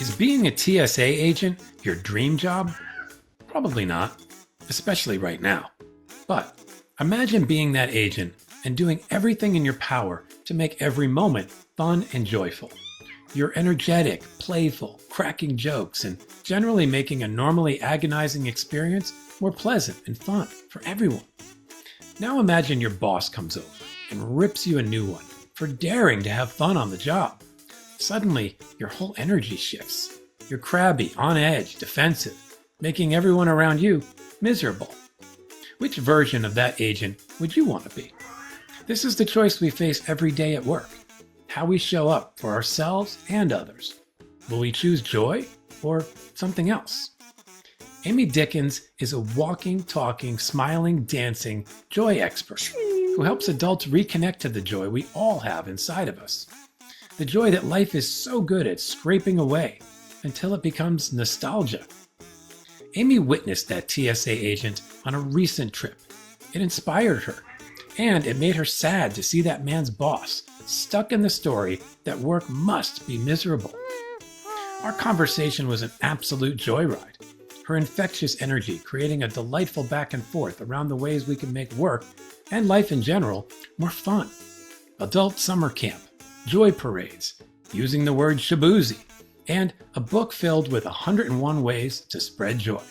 Is being a TSA agent your dream job? Probably not, especially right now. But imagine being that agent and doing everything in your power to make every moment fun and joyful. You're energetic, playful, cracking jokes, and generally making a normally agonizing experience more pleasant and fun for everyone. Now imagine your boss comes over and rips you a new one for daring to have fun on the job. Suddenly, your whole energy shifts. You're crabby, on edge, defensive, making everyone around you miserable. Which version of that agent would you want to be? This is the choice we face every day at work. How we show up for ourselves and others. Will we choose joy or something else? Amy Dickens is a walking, talking, smiling, dancing joy expert who helps adults reconnect to the joy we all have inside of us. The joy that life is so good at scraping away until it becomes nostalgia. Amy witnessed that TSA agent on a recent trip. It inspired her, and it made her sad to see that man's boss stuck in the story that work must be miserable. Our conversation was an absolute joyride. Her infectious energy creating a delightful back and forth around the ways we can make work and life in general more fun. Adult summer camp, joy parades, using the word shabuzi, and a book filled with 101 ways to spread joy.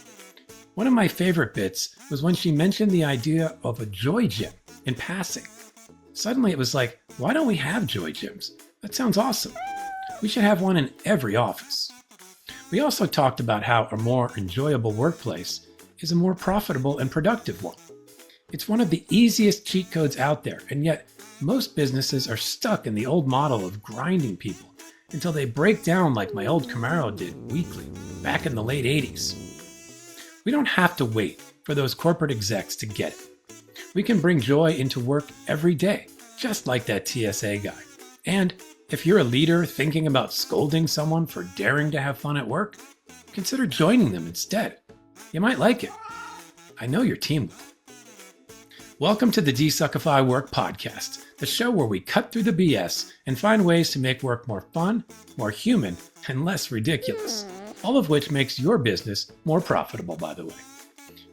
One of my favorite bits was when she mentioned the idea of a joy gym in passing. Suddenly it was like, why don't we have joy gyms? That sounds awesome. We should have one in every office. We also talked about how a more enjoyable workplace is a more profitable and productive one. It's one of the easiest cheat codes out there, and yet most businesses are stuck in the old model of grinding people until they break down like my old Camaro did weekly back in the late 80s. We don't have to wait for those corporate execs to get it. We can bring joy into work every day, just like that TSA guy. And if you're a leader thinking about scolding someone for daring to have fun at work, consider joining them instead. You might like it. I know your team will. Welcome to the DesuckifyWork podcast, the show where we cut through the BS and find ways to make work more fun, more human, and less ridiculous. All of which makes your business more profitable, by the way.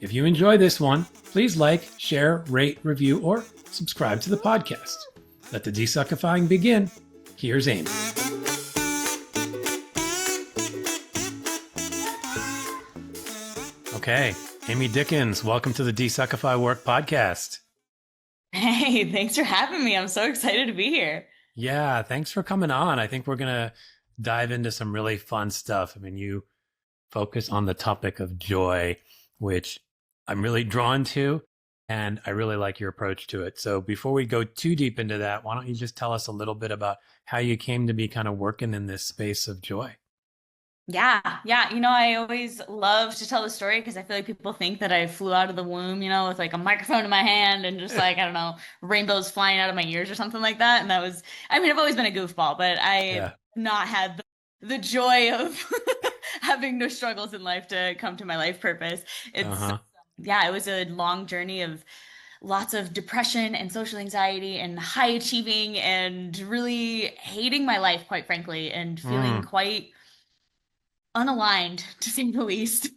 If you enjoy this one, please like, share, rate, review, or subscribe to the podcast. Let the desuckifying begin. Here's Amy. Okay, Amy Dickens, welcome to the DesuckifyWork podcast. Hey, thanks for having me. I'm so excited to be here. Yeah, thanks for coming on. I think we're going to dive into some really fun stuff. I mean, you focus on the topic of joy, which I'm really drawn to, and I really like your approach to it. So before we go too deep into that, why don't you just tell us a little bit about how you came to be kind of working in this space of joy? Yeah. I always love to tell the story because I feel like people think that I flew out of the womb, with like a microphone in my hand and just like, I don't know, rainbows flying out of my ears or something like that. And I've always been a goofball, but I've not had the joy of having no struggles in life to come to my life purpose. It was a long journey of lots of depression and social anxiety and high achieving and really hating my life, quite frankly, and feeling quite unaligned, to say the least,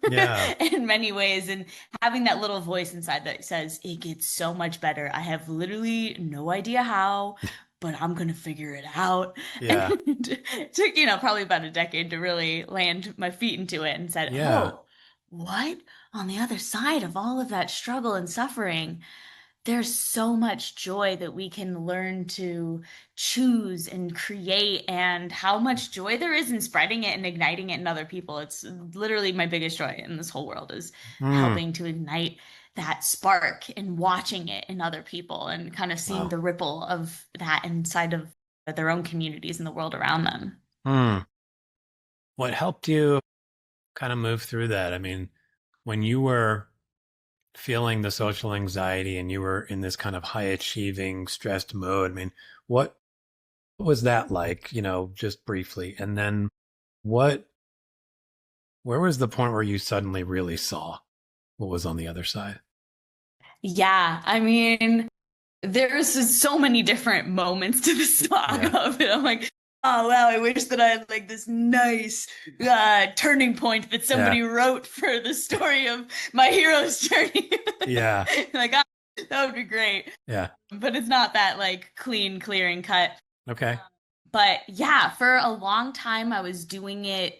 in many ways, and having that little voice inside that says it gets so much better. I have literally no idea how, but I'm gonna figure it out. And it took probably about a decade to really land my feet into it and said, oh, what on the other side of all of that struggle and suffering, there's so much joy that we can learn to choose and create, and how much joy there is in spreading it and igniting it in other people. It's literally my biggest joy in this whole world is helping to ignite that spark and watching it in other people and kind of seeing the ripple of that inside of their own communities and the world around them. What helped you kind of move through that? I mean, when you were feeling the social anxiety and you were in this kind of high achieving, stressed mode, I mean, what was that like, just briefly? And then where was the point where you suddenly really saw what was on the other side? Yeah, there's just so many different moments to the song of it. I'm like, oh wow, I wish that I had like this nice turning point that Yeah. somebody wrote for the story of my hero's journey. Yeah. Like, ah, that would be great. Yeah. But it's not that like clean, clear, and cut. Okay. But yeah, for a long time I was doing it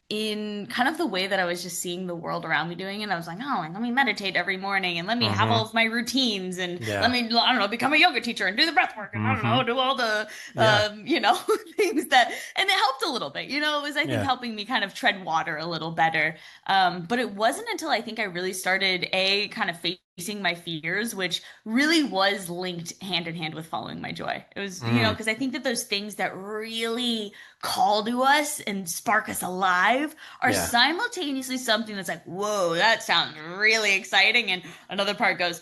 in kind of the way that I was just seeing the world around me doing it. I was like, oh, like, let me meditate every morning and let me have Mm-hmm. all of my routines and let Yeah. me, I don't know, become a yoga teacher and do the breath work and I don't Mm-hmm. know, do all the, Yeah. things that, and it helped a little bit. It was, I think, Yeah. helping me kind of tread water a little better. But it wasn't until I think I really started kind of facing my fears, which really was linked hand in hand with following my joy. It was, Mm. because I think that those things that really call to us and spark us alive are Yeah. simultaneously something that's like, whoa, that sounds really exciting. And another part goes,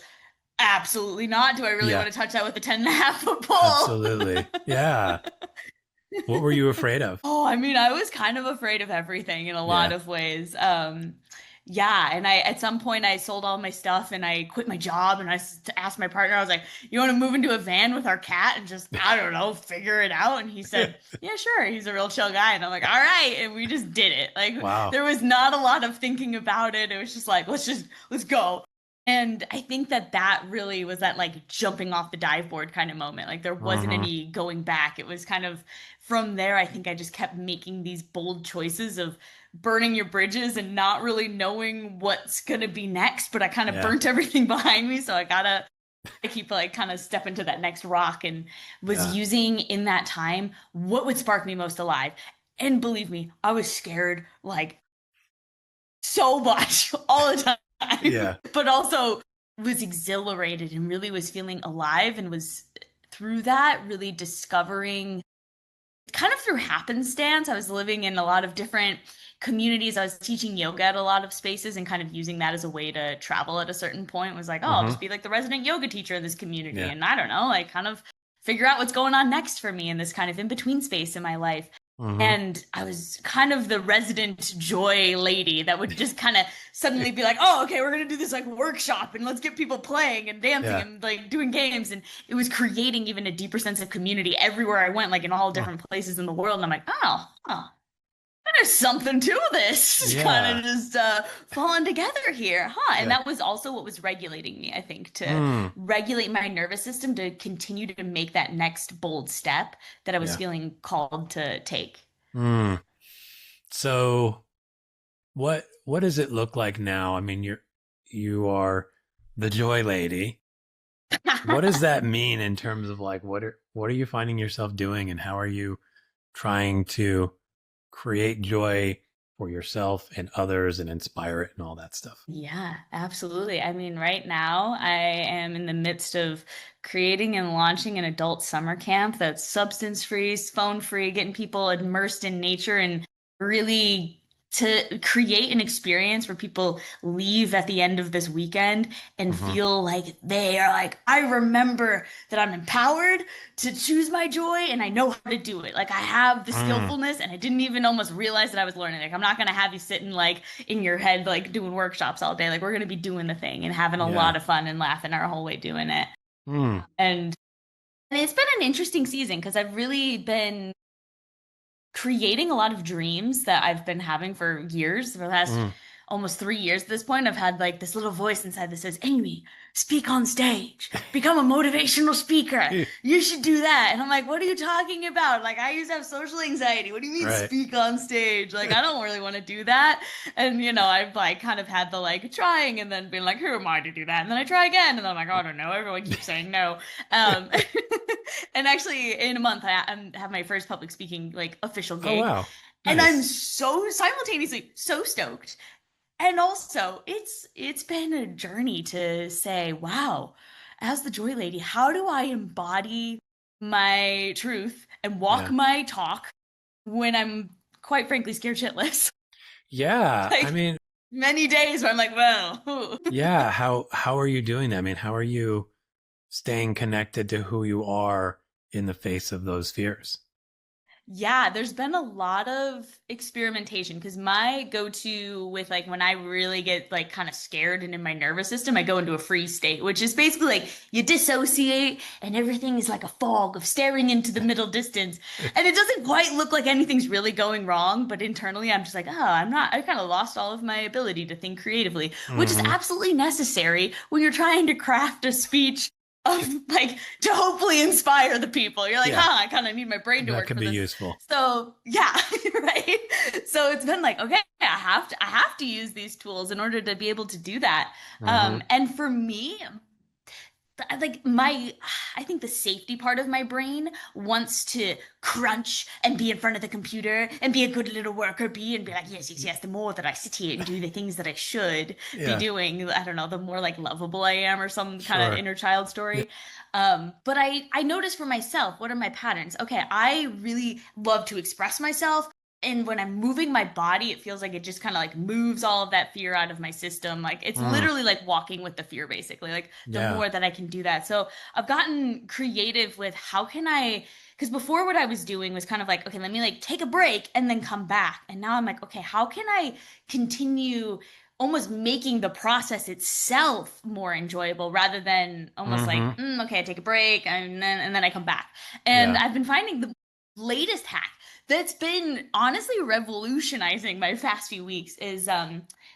absolutely not. Do I really Yeah. want to touch that with a 10.5 foot pole? Absolutely. Yeah. What were you afraid of? Oh, I mean, I was kind of afraid of everything in a lot Yeah. of ways. Yeah, and I at some point I sold all my stuff and I quit my job and asked my partner, I was like, "You want to move into a van with our cat and just, I don't know, figure it out?" And he said, "Yeah, sure." He's a real chill guy, and I'm like, "All right," and we just did it. Like Wow. there was not a lot of thinking about it. It was just like, let's go. And I think that that really was that like jumping off the dive board kind of moment. Like there wasn't Mm-hmm. any going back. It was kind of from there, I think I just kept making these bold choices of burning your bridges and not really knowing what's gonna be next, but I kind of Yeah. burnt everything behind me, so I keep like kind of step into that next rock and was Yeah. using in that time what would spark me most alive. And believe me, I was scared like so much all the time, Yeah. but also was exhilarated and really was feeling alive and was through that really discovering kind of through happenstance. I was living in a lot of different communities. I was teaching yoga at a lot of spaces and kind of using that as a way to travel at a certain point. Was like, oh, I'll Mm-hmm. just be like the resident yoga teacher in this community. Yeah. And I don't know, like kind of figure out what's going on next for me in this kind of in between space in my life. Mm-hmm. And I was kind of the resident joy lady that would just kind of suddenly be like, oh, okay, we're going to do this like workshop and let's get people playing and dancing Yeah. and like doing games. And it was creating even a deeper sense of community everywhere I went, like in all Huh. different places in the world. And I'm like, oh, there's something to this. It's kind Yeah. of just falling together here, huh? And Yeah. that was also what was regulating me, I think, to Mm. regulate my nervous system to continue to make that next bold step that I was Yeah. feeling called to take. Mm. So what does it look like now? I mean, you are the joy lady. What does that mean in terms of like what are you finding yourself doing and how are you trying to create joy for yourself and others and inspire it and all that stuff? Yeah, absolutely. I mean, right now I am in the midst of creating and launching an adult summer camp that's substance free, phone free, getting people immersed in nature and really to create an experience where people leave at the end of this weekend and Mm-hmm. feel like they are like, I remember that I'm empowered to choose my joy and I know how to do it. Like I have the Mm. skillfulness and I didn't even almost realize that I was learning. Like I'm not gonna have you sitting like in your head like doing workshops all day. Like we're gonna be doing the thing and having a Yeah. lot of fun and laughing our whole way doing it. Mm. And it's been an interesting season because I've really been creating a lot of dreams that I've been having for years, for the last Mm. almost 3 years at this point. I've had like this little voice inside that says, Amy, speak on stage, become a motivational speaker. You should do that. And I'm like, what are you talking about? Like, I used to have social anxiety. What do you mean Right. speak on stage? Like, I don't really want to do that. And, I've like kind of had the like trying and then being like, who am I to do that? And then I try again. And then I'm like, oh, I don't know. Everyone keeps saying no. Um, and actually, in a month, I have my first public speaking like official Oh gig, wow. and I'm Nice. so simultaneously so stoked. And also, it's been a journey to say, wow, as the joy lady, how do I embody my truth and walk Yeah. my talk when I'm quite frankly scared shitless? Yeah. I Like mean, many days where I'm like, well, yeah, how are you doing that? I mean, how are you staying connected to who you are in the face of those fears? Yeah, there's been a lot of experimentation because my go-to with like when I really get like kind of scared and in my nervous system, I go into a freeze state, which is basically like you dissociate and everything is like a fog of staring into the middle distance. And it doesn't quite look like anything's really going wrong, but internally I'm just like, oh, I kind of lost all of my ability to think creatively, which is Hmm. absolutely necessary when you're trying to craft a speech of like to hopefully inspire the people. You're like, Yeah, huh, I kind of need my brain to that work could for be this. useful. So yeah, right. So it's been like, okay, I have to use these tools in order to be able to do that. Hmm. And for me, like my I think the safety part of my brain wants to crunch and be in front of the computer and be a good little worker bee and be like, yes, yes, yes, the more that I sit here and do the things that I should be Yeah, doing, I don't know, the more like lovable I am or some kind of sure. inner child Yeah. story. But I notice for myself, what are my patterns? Okay, I really love to express myself. And when I'm moving my body, it feels like it just kind of like moves all of that fear out of my system. Like it's Mm, literally like walking with the fear, basically. Like the yeah. more that I can do that. So I've gotten creative with how can I, because before what I was doing was kind of like, okay, let me like take a break and then come back. And now I'm like, okay, how can I continue almost making the process itself more enjoyable rather than almost like, Hmm. okay, I take a break and then I come back. And Yeah. I've been finding the latest hack that's been honestly revolutionizing my past few weeks is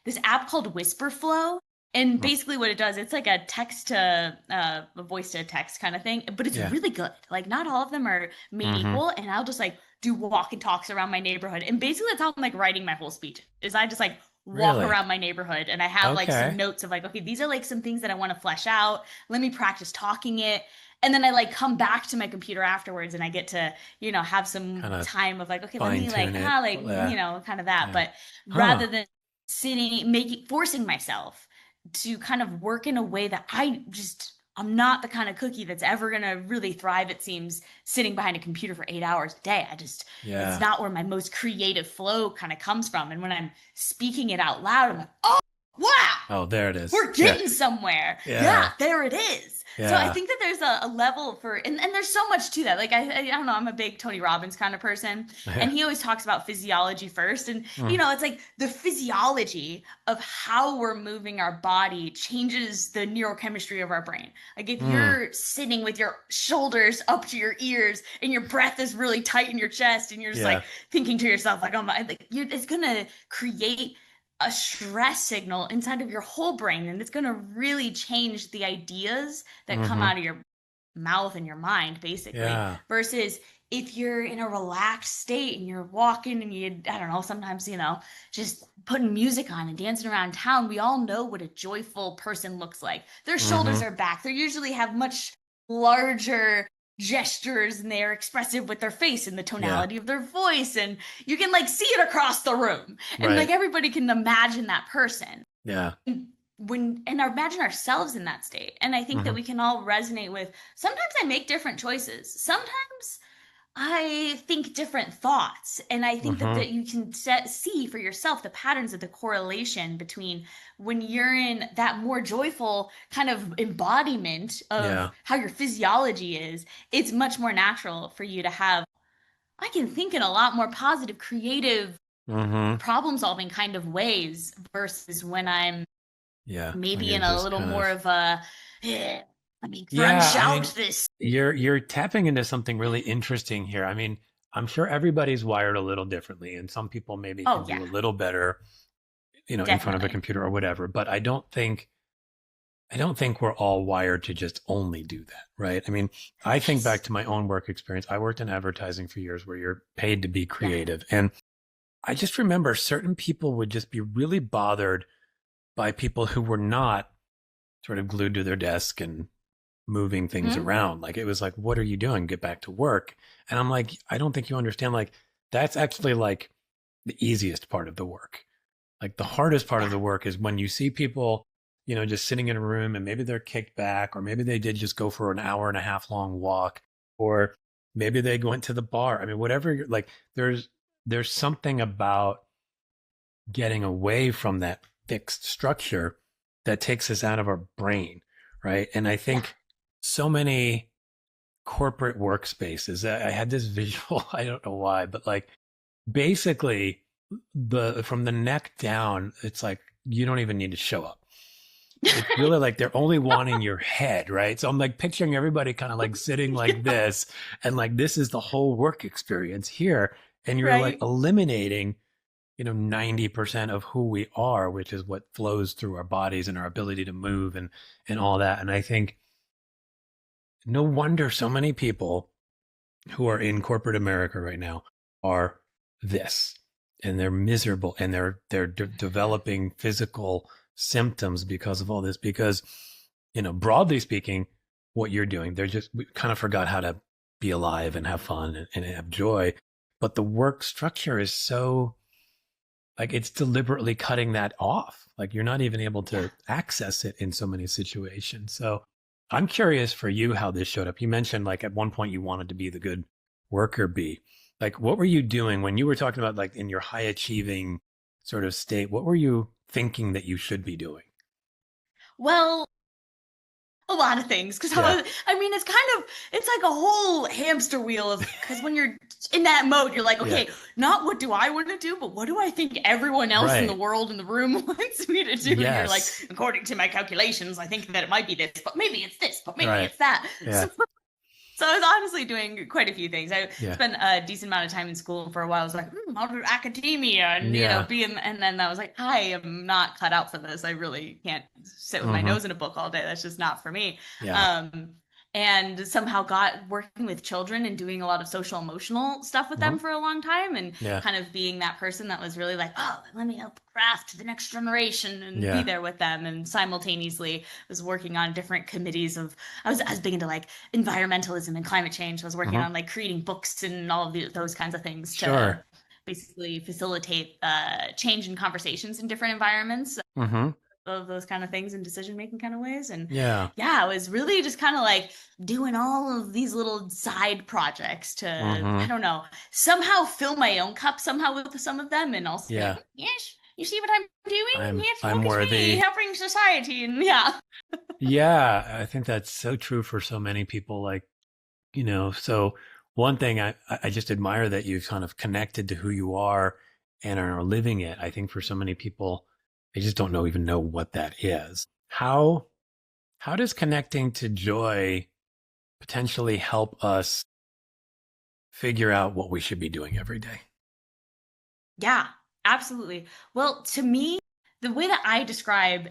this app called Whisper Flow. And Mm, basically, what it does, it's like a text to a voice to text kind of thing, but it's yeah. really good. Like, not all of them are made Hmm. equal. And I'll just like do walk and talks around my neighborhood. And basically, that's how I'm like writing my whole speech. Is I just like walk Really? around my neighborhood and I have like some Okay. notes of like, okay, these are like some things that I want to flesh out. Let me practice talking it. And then I like come back to my computer afterwards and I get to, have some Kind of time of like, okay, let fine me like, tune it. Yeah. kind of that. Yeah. But Huh. rather than sitting, forcing myself to kind of work in a way that I'm not the kind of cookie that's ever going to really thrive, it seems, sitting behind a computer for 8 hours a day. It's Yeah. not where my most creative flow kind of comes from. And when I'm speaking it out loud, I'm like, oh, wow, Oh, there it is. we're Yeah. getting somewhere. Yeah, Yeah. there it is. So I Yeah. think that there's a level for, and there's so much to that. Like I don't know, I'm a big Tony Robbins kind of person, and Yeah. he always talks about physiology first. And Mm, it's like the physiology of how we're moving our body changes the neurochemistry of our brain. Like if mm, you're sitting with your shoulders up to your ears and your breath is really tight in your chest, and you're just yeah. like thinking to yourself, like, oh my, like it's gonna create a stress signal inside of your whole brain, and it's going to really change the ideas that come Hmm. out of your mouth and your mind, basically, Yeah. versus if you're in a relaxed state and you're walking and I don't know, sometimes, just putting music on and dancing around town. We all know what a joyful person looks like. Their shoulders Hmm. are back. They usually have much larger gestures and they're expressive with their face and the Yeah. tonality of their voice, and you can like see it across the room, and like Right. everybody can imagine that person Yeah. and imagine ourselves in that state. And I think that Hmm. we can all resonate with, sometimes I make different choices, sometimes I think different thoughts. And I think that, Hmm. you can see for yourself the patterns of the correlation between when you're in that more joyful kind of embodiment of Yeah. how your physiology is. It's much more natural for you to have, I can think in a lot more positive, creative, Hmm. problem solving kind of ways versus when I'm Yeah. When maybe you're in a just little kind more of, of a, let me yeah, crunch I out mean, this. you're tapping into something really interesting here. I mean, I'm sure everybody's wired a little differently, and some people maybe Oh, can do yeah, a little better, in front of a definitely. computer or whatever. But I don't think we're all wired to just only do that, right? I mean, I think back Yes. to my own work experience. I worked in advertising for years where you're paid to be Yeah. creative. And I just remember certain people would just be really bothered by people who were not sort of glued to their desk and moving things Hmm. around. Like it was like, what are you doing? Get back to work. And I'm like, I don't think you understand. Like that's actually like the easiest part of the work. Like the hardest part of Yeah. the work is when you see people, just sitting in a room and maybe they're kicked back, or maybe they did just go for an hour and a half long walk, or maybe they went to the bar. I mean, whatever you're like, there's something about getting away from that fixed structure that takes us out of our brain, right? And I Yeah. think so many corporate workspaces. I had this visual, I don't know why, but like basically the from the neck down, it's like you don't even need to show up. It's really like they're only wanting your head, right? So I'm like picturing everybody kind of like sitting like this, and like this is the whole work experience here. And you're like Right. eliminating, 90% of who we are, which is what flows through our bodies and our ability to move and all that. And I think no wonder so many people who are in corporate America right now are this, and they're miserable, and they're developing physical symptoms because of all this. Because broadly speaking, what you're doing, we kind of forgot how to be alive and have fun and have joy. But the work structure is so like it's deliberately cutting that off. Like you're not even able Yeah. to access it in so many situations. So I'm curious for you how this showed up. You mentioned like at one point you wanted to be the good worker bee. Like what were you doing when you were talking about like in your high achieving sort of state? What were you thinking that you should be doing? Well, a lot of things because Yeah. I mean it's like a whole hamster wheel of because when you're in that mode you're like, Yeah. okay, not what do I want to do, but what do I think everyone else in the Right. world in the room wants me to do, and you're like, Yes. according to my calculations I think that it might be this, but maybe it's this, but maybe Right. it's that. Yeah. So I was honestly doing quite a few things. I Yeah. spent a decent amount of time in school for a while. I was like, I'll do academia and, Yeah. and then I was like, I am not cut out for this. I really can't sit with my Mm-hmm. nose in a book all day. That's just not for me. Yeah. Um, and somehow got working with children and doing a lot of social emotional stuff with Mm-hmm. them for a long time, and Yeah. kind of being that person that was really like, oh, let me help craft the next generation and be Yeah. there with them. And simultaneously was working on different committees of, I was big into like environmentalism and climate change. I was working Mm-hmm. on like creating books and all of those kinds of things to Sure. basically facilitate change in conversations in different environments, Mm-hmm. of those kind of things in decision making kind of ways. And Yeah. yeah, I was really just kind of like doing all of these little side projects to, I Mm-hmm. don't know, somehow fill my own cup somehow with some of them, and also be like, Yeah. yes, you see what I'm doing? I'm Yes, I'm look at me worthy. helping society. And yeah. Yeah, I think that's so true for so many people. Like, so one thing I just admire that you've kind of connected to who you are and are living it. I think for so many people, they just don't even know what that is. How does connecting to joy potentially help us figure out what we should be doing every day? Yeah, absolutely. Well, to me, the way that I describe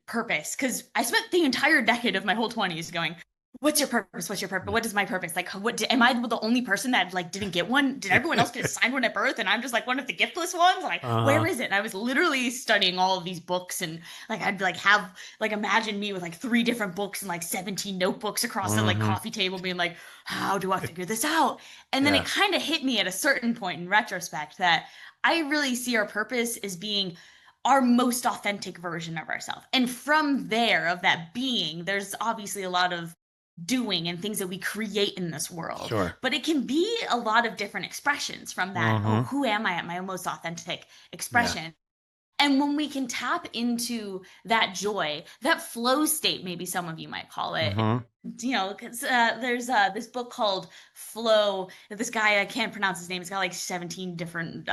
purpose, because I spent the entire decade of my whole 20s going, what's your purpose? What's your purpose? Yeah. What is my purpose? Like, am I the only person that like didn't get one? Did everyone else get assigned one at birth and I'm just like one of the giftless ones? Like, where Uh-huh. is it? And I was literally studying all of these books, and like I'd like have like imagine me with like 3 different books and like 17 notebooks across the like Mm-hmm. coffee table being like, how do I figure this out? And then Yeah. it kind of hit me at a certain point in retrospect that I really see our purpose as being our most authentic version of ourselves. And from there, of that being, there's obviously a lot of doing and things that we create in this world. Sure. But it can be a lot of different expressions from that. Oh, Mm-hmm. who am I at my most authentic Yeah. expression? And when we can tap into that joy, that flow state, maybe some of you might call it, Mm-hmm. because there's this book called Flow. This guy, I can't pronounce his name. It's got like 17 different,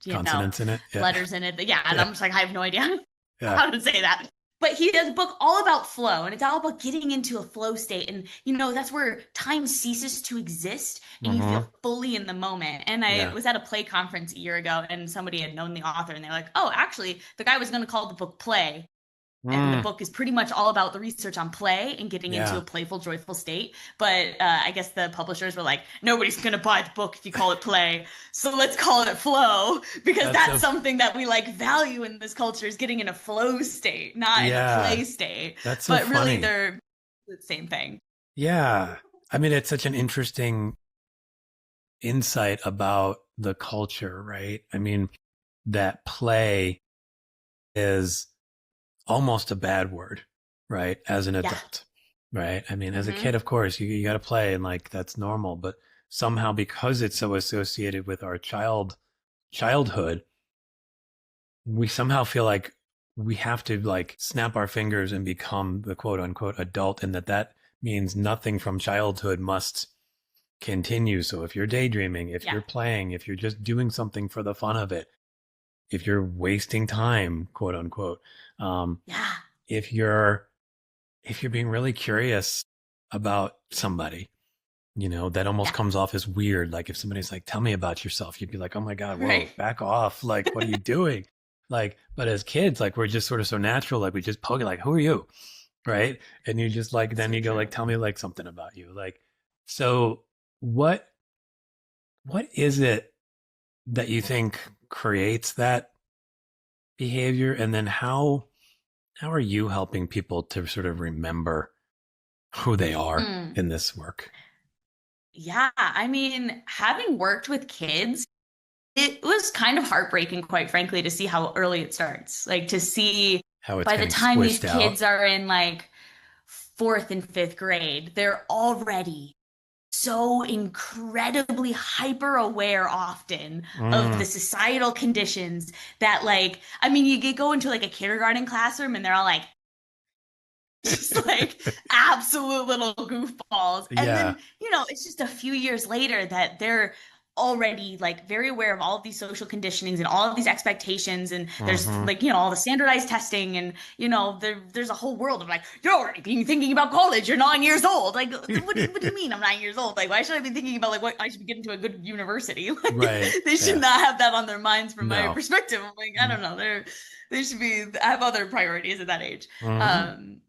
you know, Consonants in it. Yeah. letters in it. Yeah, and Yeah. I'm just like, I have no idea Yeah. how to say that. But he has a book all about flow, and it's all about getting into a flow state. And, that's where time ceases to exist and you Mm-hmm. feel fully in the moment. And I Yeah. was at a play conference a year ago, and somebody had known the author, and they're like, oh, actually, the guy was going to call the book Play. And the Mm. book is pretty much all about the research on play and getting into Yeah. a playful, joyful state. But I guess the publishers were like, nobody's going to buy the book if you call it play. So let's call it flow, because That's that's so something that we like value in this culture, is getting in a flow state, not in a yeah. play state. That's so But really, funny. they're the same thing. Yeah. I mean, it's such an interesting insight about the culture, right? I mean, that play is almost a bad word, right? As an Yeah. adult, right? I mean, as a Hmm. kid, of course, you got to play and like that's normal, but somehow because it's so associated with our childhood, we somehow feel like we have to like snap our fingers and become the quote unquote adult, and that means nothing from childhood must continue. So if you're daydreaming, if Yeah. you're playing, if you're just doing something for the fun of it, if you're wasting time, quote unquote, um, Yeah. if you're being really curious about somebody, that almost Yeah. comes off as weird. Like if somebody's like, tell me about yourself, you'd be like, oh my God, whoa, Right. back off. Like, what are you doing? Like, but as kids, like we're just sort of so natural. Like we just poke it like, who are you? Right. And you just like, then So you go like, true. tell me like something about you. Like, so what, what is it that you think creates that behavior? And then how are you helping people to sort of remember who they are Mm. in this work? Yeah. I mean, having worked with kids, it was kind of heartbreaking, quite frankly, to see how early it starts. Like to see How it's by the getting time these squished out. kids are in like fourth and fifth grade, they're already so incredibly hyper aware often of the Mm. societal conditions that like I mean you go into like a kindergarten classroom and they're all like just like absolute little goofballs. And Yeah. then, it's just a few years later that they're already like very aware of all of these social conditionings and all of these expectations. And there's Hmm. like, all the standardized testing and, there's a whole world of like, you're already being thinking about college. You're 9 years old. Like, what do you mean I'm 9 years old? Like, why should I be thinking about like what I should be getting to a good university? Like, Right. they should Yeah. not have that on their minds from my No. perspective. I'm like, I don't know. They should be have other priorities at that age. Hmm. Um,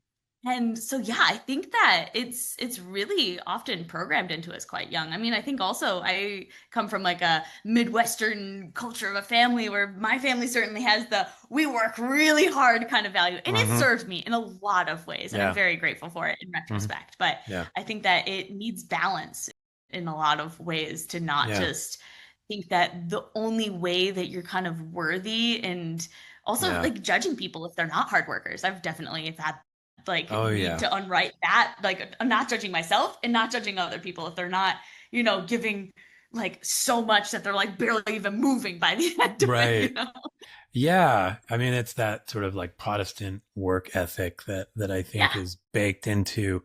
and so yeah, I think that it's really often programmed into us quite young. I mean, I think also I come from like a Midwestern culture of a family where my family certainly has the we work really hard kind of value. And it Hmm. served me in a lot of ways, and I'm Yeah. very grateful for it in Hmm. retrospect. But Yeah. I think that it needs balance in a lot of ways to not Yeah. just think that the only way that you're kind of worthy and also Yeah. like judging people if they're not hard workers. I've definitely had like Oh need yeah. to unwrite that. Like I'm not judging myself and not judging other people if they're not, giving like so much that they're like barely even moving by the end of Right. it. Yeah. I mean, it's that sort of like Protestant work ethic that I think Yeah. is baked into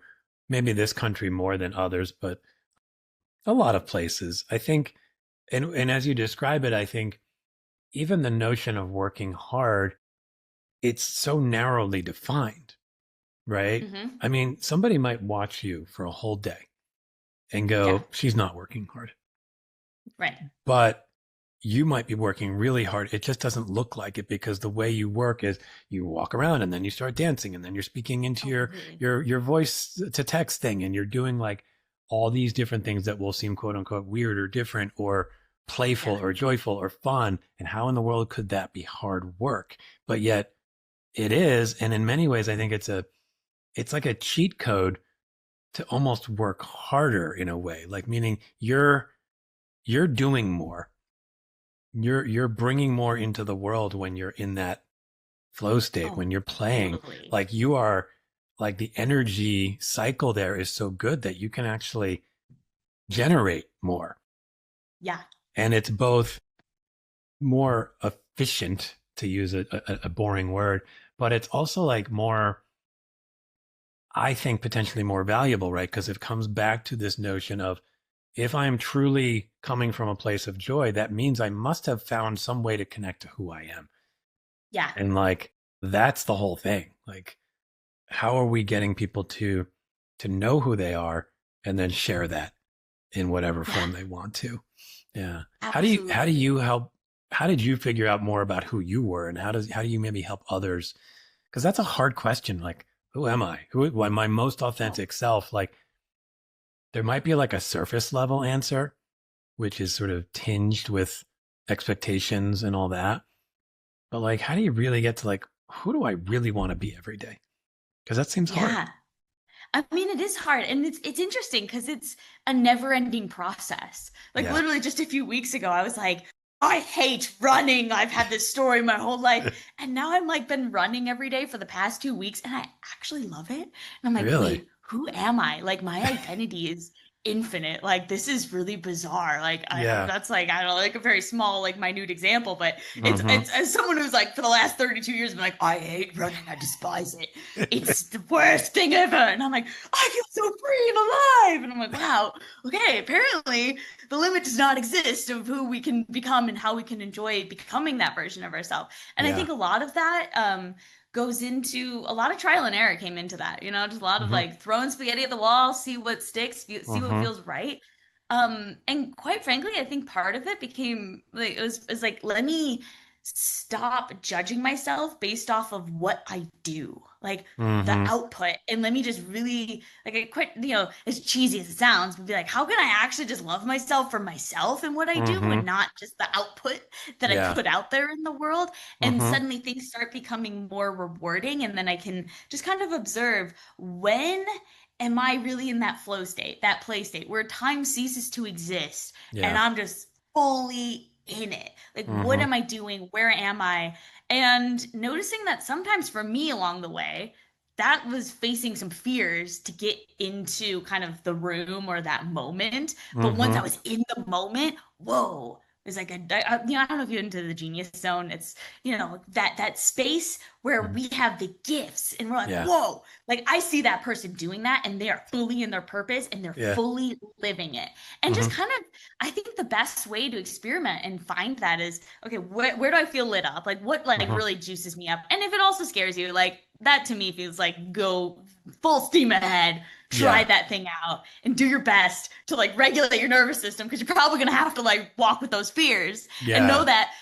maybe this country more than others, but a lot of places. I think, and as you describe it, I think even the notion of working hard, it's so narrowly defined, right? Hmm. I mean, somebody might watch you for a whole day and Yeah. go, she's not working hard. Right. But you might be working really hard. It just doesn't look like it because the way you work is you walk around and then you start dancing and then you're speaking into Oh, your completely. your voice to text thing and you're doing like all these different things that will seem quote unquote weird or different or playful Yeah. or joyful or fun. And how in the world could that be hard work? But yet it is. And in many ways, I think it's like a cheat code to almost work harder in a way, like meaning you're doing more, you're bringing more into the world when you're in that flow state, Oh, when you're playing. totally. Like you are, like the energy cycle there is so good that you can actually generate more, Yeah. and it's both more efficient, to use a boring word, but it's also like more, I think, potentially more valuable, right? Because it comes back to this notion of if I'm truly coming from a place of joy, that means I must have found some way to connect to who I am. Yeah. And like that's the whole thing. Like how are we getting people to know who they are and then share that in whatever Yeah. form they want to? Yeah. How do Absolutely. you help, how did you figure out more about who you were and how do you maybe help others? Because that's a hard question. Like, who am I? Who am my most Oh, authentic self? Like there might be like a surface level answer, which is sort of tinged with expectations and all that. But like, how do you really get to like, who do I really want to be every day? Because that seems hard. yeah. I mean, it is hard, and it's interesting because it's a never-ending process. Like Yeah. literally just a few weeks ago, I was like, I hate running. I've had this story my whole life, and now I'm like been running every day for the past 2 weeks, and I actually love it. And I'm like, Really? wait, who am I? Like my identity is infinite. Like this is really bizarre. Like Yeah. that's like, I don't know, like a very small, like minute example, but Hmm. it's as someone who's like for the last 32 years been like, I hate running, I despise it. It's the worst thing ever. And I'm like, I feel so free and alive. And I'm like, wow, okay, apparently the limit does not exist of who we can become and how we can enjoy becoming that version of ourselves. And I Yeah. think a lot of that goes into a lot of trial and error came into that, you know, just a lot of Hmm. like throwing spaghetti at the wall, see what sticks, see what Hmm. feels right. And quite frankly, I think part of it became like it was like, let me stop judging myself based off of what I do, like the Hmm. output, and let me just really like I quite, you know, as cheesy as it sounds, but be like, how can I actually just love myself for myself and what I do Hmm. and not just the output that I Yeah. put out there in the world? And Hmm. suddenly things start becoming more rewarding, and then I can just kind of observe, when am I really in that flow state, that play state where time ceases to exist and Yeah. I'm just fully in it. Like, what Hmm. am I doing? Where am I? And noticing that sometimes for me along the way, that was facing some fears to get into kind of the room or that moment. But once I Hmm. was in the moment, whoa, it's like you know, I don't know if you're into the genius zone. It's, you know, that space where we have the gifts and we're like, Yeah. whoa, like I see that person doing that and they are fully in their purpose and they're Yeah. fully living it. And just Hmm. kind of, I think the best way to experiment and find that is, okay, where do I feel lit up? Like what like Hmm. really juices me up? And if it also scares you, like that to me feels like go full steam ahead, try Yeah. that thing out and do your best to like regulate your nervous system because you're probably going to have to like walk with those fears and know Yeah. that,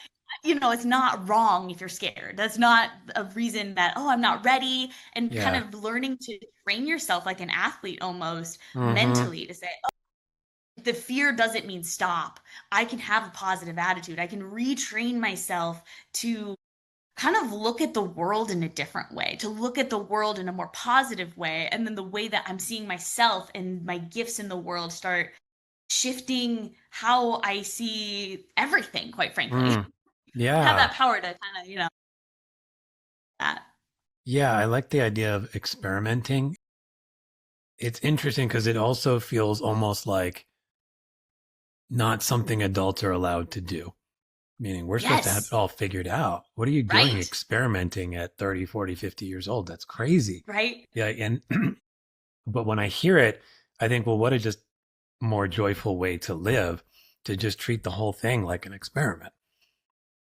you know, it's not wrong if you're scared. That's not a reason that, oh, I'm not ready. And kind Yeah. of learning to train yourself like an athlete almost Hmm. mentally to say, the fear doesn't mean stop. I can have a positive attitude. I can retrain myself to kind of look at the world in a different way, to look at the world in a more positive way. And then the way that I'm seeing myself and my gifts in the world start shifting how I see everything, quite frankly. Mm. Have Yeah. that power to kind of, you know, that. Yeah. I like the idea of experimenting. It's interesting because it also feels almost like not something adults are allowed to do. Meaning we're supposed to have it Yes. all figured out. What are you doing Right. experimenting at 30, 40, 50 years old? That's crazy. Right. Yeah. And, but when I hear it, I think, well, what a just more joyful way to live, to just treat the whole thing like an experiment.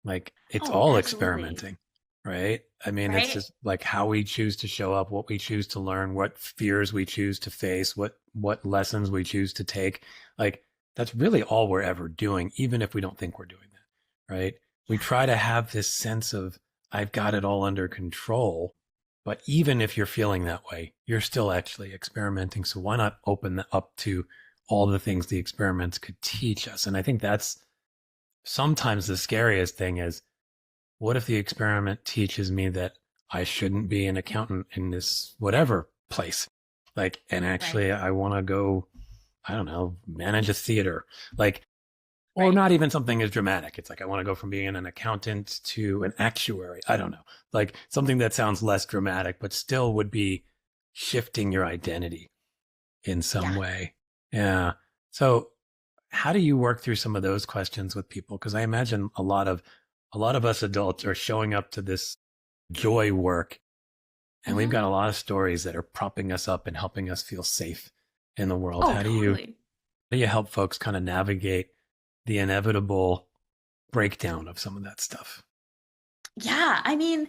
Like it's Oh, all absolutely. experimenting, right? I mean, it's Right. just like how we choose to show up, what we choose to learn, what fears we choose to face, what lessons we choose to take. Like that's really all we're ever doing, even if we don't think we're doing that, right? We Yeah. try to have this sense of I've got it all under control, but even if you're feeling that way, you're still actually experimenting. So why not open up to all the things the experiments could teach us? And I think that's sometimes the scariest thing is what if the experiment teaches me that I shouldn't be an accountant in this whatever place? Like, and Right. actually, I want to go, I don't know, manage a theater. Like, or Right. not even something as dramatic. It's like, I want to go from being an accountant to an actuary. I don't know. Like, something that sounds less dramatic, but still would be shifting your identity in some Yeah. way. Yeah. So, how do you work through some of those questions with people? Because I imagine a lot of us adults are showing up to this joy work, and we've Hmm. got a lot of stories that are propping us up and helping us feel safe in the world. Oh, How totally. do you help folks kind of navigate the inevitable breakdown of some of that stuff? Yeah. I mean,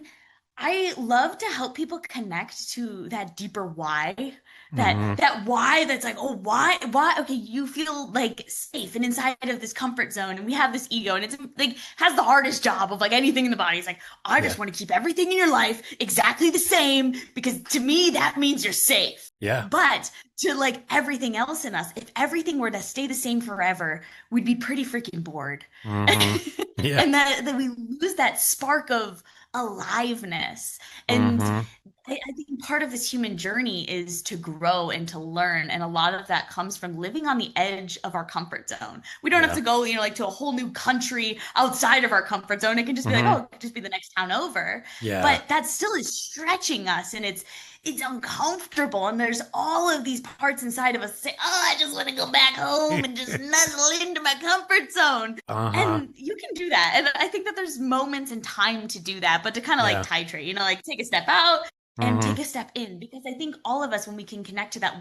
I love to help people connect to that deeper why. That Hmm. that why that's like, oh, why? Okay, you feel like safe and inside of this comfort zone, and we have this ego, and it's like has the hardest job of like anything in the body. It's like, I Yeah. just want to keep everything in your life exactly the same because to me that means you're safe. Yeah. But to like everything else in us, if everything were to stay the same forever, we'd be pretty freaking bored. Hmm. Yeah. And that we lose that spark of aliveness. And Hmm. I think part of this human journey is to grow and to learn. And a lot of that comes from living on the edge of our comfort zone. We don't have Yeah. to go, like to a whole new country outside of our comfort zone. It can just be like, Hmm. oh, it could just be the next town over. Yeah. But that still is stretching us and it's uncomfortable. And there's all of these parts inside of us that say, oh, I just want to go back home and just nuzzle into my comfort zone. Uh-huh. And you can do that. And I think that there's moments and time to do that, but to kind of like Yeah. titrate, like take a step out and Hmm. take a step in, because I think all of us, when we can connect to that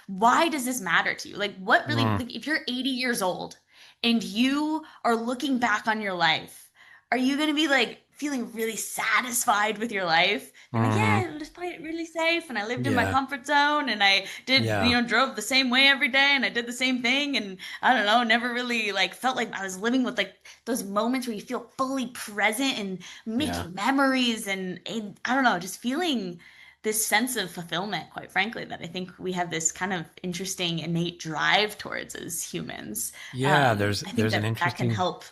why does this matter to you? Like what really, Hmm. like if you're 80 years old and you are looking back on your life, are you going to be like feeling really satisfied with your life? You're like, Hmm. yeah, I just played it really safe and I lived in my Yeah. comfort zone and I did, Yeah. drove the same way every day and I did the same thing and I don't know, never really like felt like I was living with like those moments where you feel fully present and Yeah. making memories and I don't know, just feeling this sense of fulfillment, quite frankly, that I think we have this kind of interesting innate drive towards as humans. Yeah. I think There's an that can interesting, help.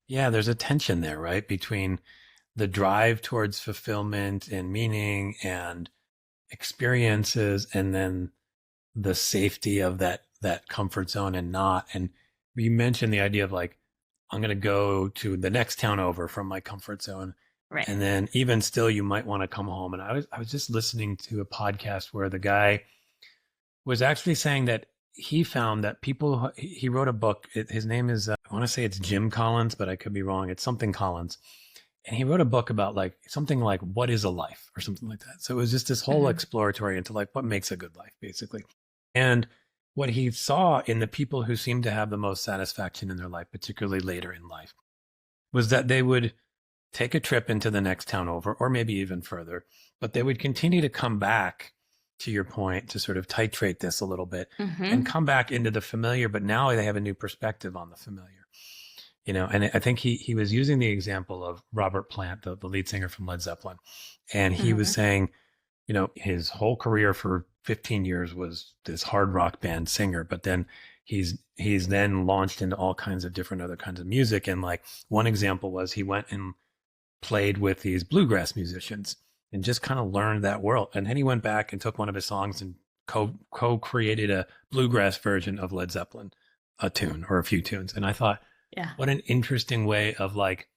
yeah, there's a tension there, right? Between the drive towards fulfillment and meaning and experiences, and then the safety of that comfort zone and not. And you mentioned the idea of like, I'm going to go to the next town over from my comfort zone. Right. And then even still, you might want to come home. And I was just listening to a podcast where the guy was actually saying that he found that people, he wrote a book. His name is, I want to say it's Jim Collins, but I could be wrong. It's something Collins. And he wrote a book about like something like what is a life or something like that. So it was just this whole Hmm. exploratory into like what makes a good life, basically. And what he saw in the people who seemed to have the most satisfaction in their life, particularly later in life, was that they would take a trip into the next town over, or maybe even further, but they would continue to come back, to your point, to sort of titrate this a little bit and Hmm. come back into the familiar, but now they have a new perspective on the familiar. And I think he was using the example of Robert Plant, the lead singer from Led Zeppelin. And he was Hmm. saying, his whole career for 15 years was this hard rock band singer, but then he's then launched into all kinds of different other kinds of music. And like one example was he went and played with these bluegrass musicians and just kind of learned that world. And then he went back and took one of his songs and co-created a bluegrass version of Led Zeppelin, a tune or a few tunes. And I thought, Yeah. what an interesting way of like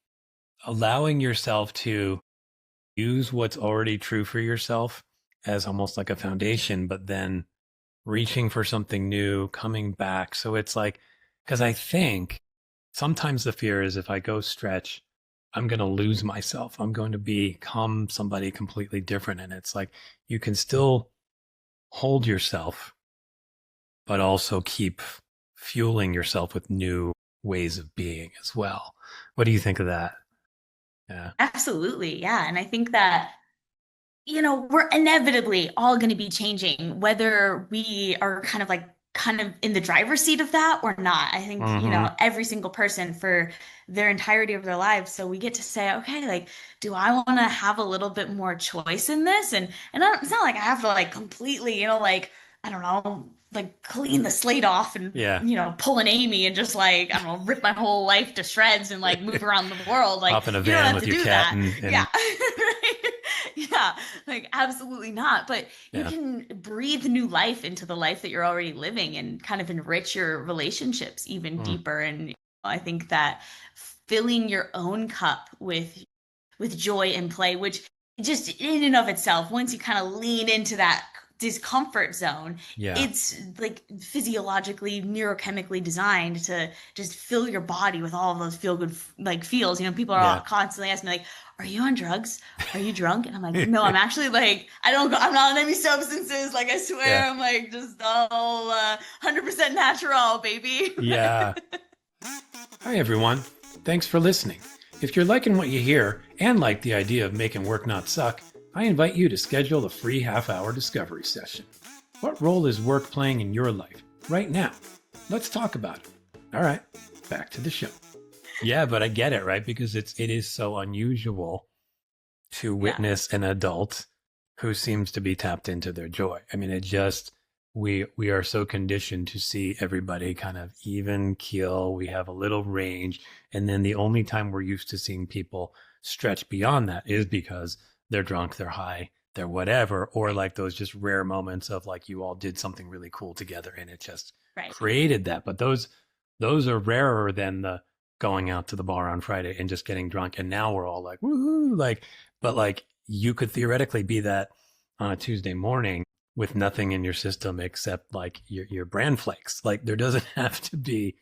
allowing yourself to use what's already true for yourself as almost like a foundation, but then reaching for something new, coming back. So it's like, because I think sometimes the fear is if I go stretch, I'm going to lose myself. I'm going to become somebody completely different. And it's like you can still hold yourself, but also keep fueling yourself with new ways of being as well. What do you think of that? Yeah. Absolutely. Yeah. And I think that we're inevitably all going to be changing, whether we are kind of in the driver's seat of that or not. I think, Mm-hmm. every single person for their entirety of their lives. So we get to say, okay, like, do I want to have a little bit more choice in this? And it's not like I have to like completely, like, I don't know, like clean the slate off and, Yeah. pull an Amy and just like, I don't know, rip my whole life to shreds and like move around the world. Like, Hop in a you don't van have with to your do cat that. and Yeah. Yeah, like absolutely not. But you yeah. can breathe new life into the life that you're already living and kind of enrich your relationships even Mm. deeper. And I think that filling your own cup with joy and play, which just in and of itself, once you kind of lean into that discomfort zone, Yeah. it's like physiologically, neurochemically designed to just fill your body with all of those feel good like feels. People are Yeah. all constantly asking me like, "Are you on drugs? Are you drunk?" And I'm like, "No, I'm actually like, I don't go, I'm not on any substances. Like, I Yeah. swear, I'm like just all 100% natural, baby." Yeah. Hi, everyone. Thanks for listening. If you're liking what you hear and like the idea of making work not suck, I invite you to schedule a free half-hour discovery session. What role is work playing in your life right now? Let's talk about it. All right, back to the show. Yeah, but I get it, right? Because it is so unusual to Yeah. witness an adult who seems to be tapped into their joy. I mean, it just we are so conditioned to see everybody kind of even keel. We have a little range, and then the only time we're used to seeing people stretch beyond that is because they're drunk, they're high, they're whatever, or like those just rare moments of like you all did something really cool together and it just Right. created that. But those are rarer than the going out to the bar on Friday and just getting drunk. And now we're all like, woohoo, like, but like you could theoretically be that on a Tuesday morning with nothing in your system except like your bran flakes. Like there doesn't have to be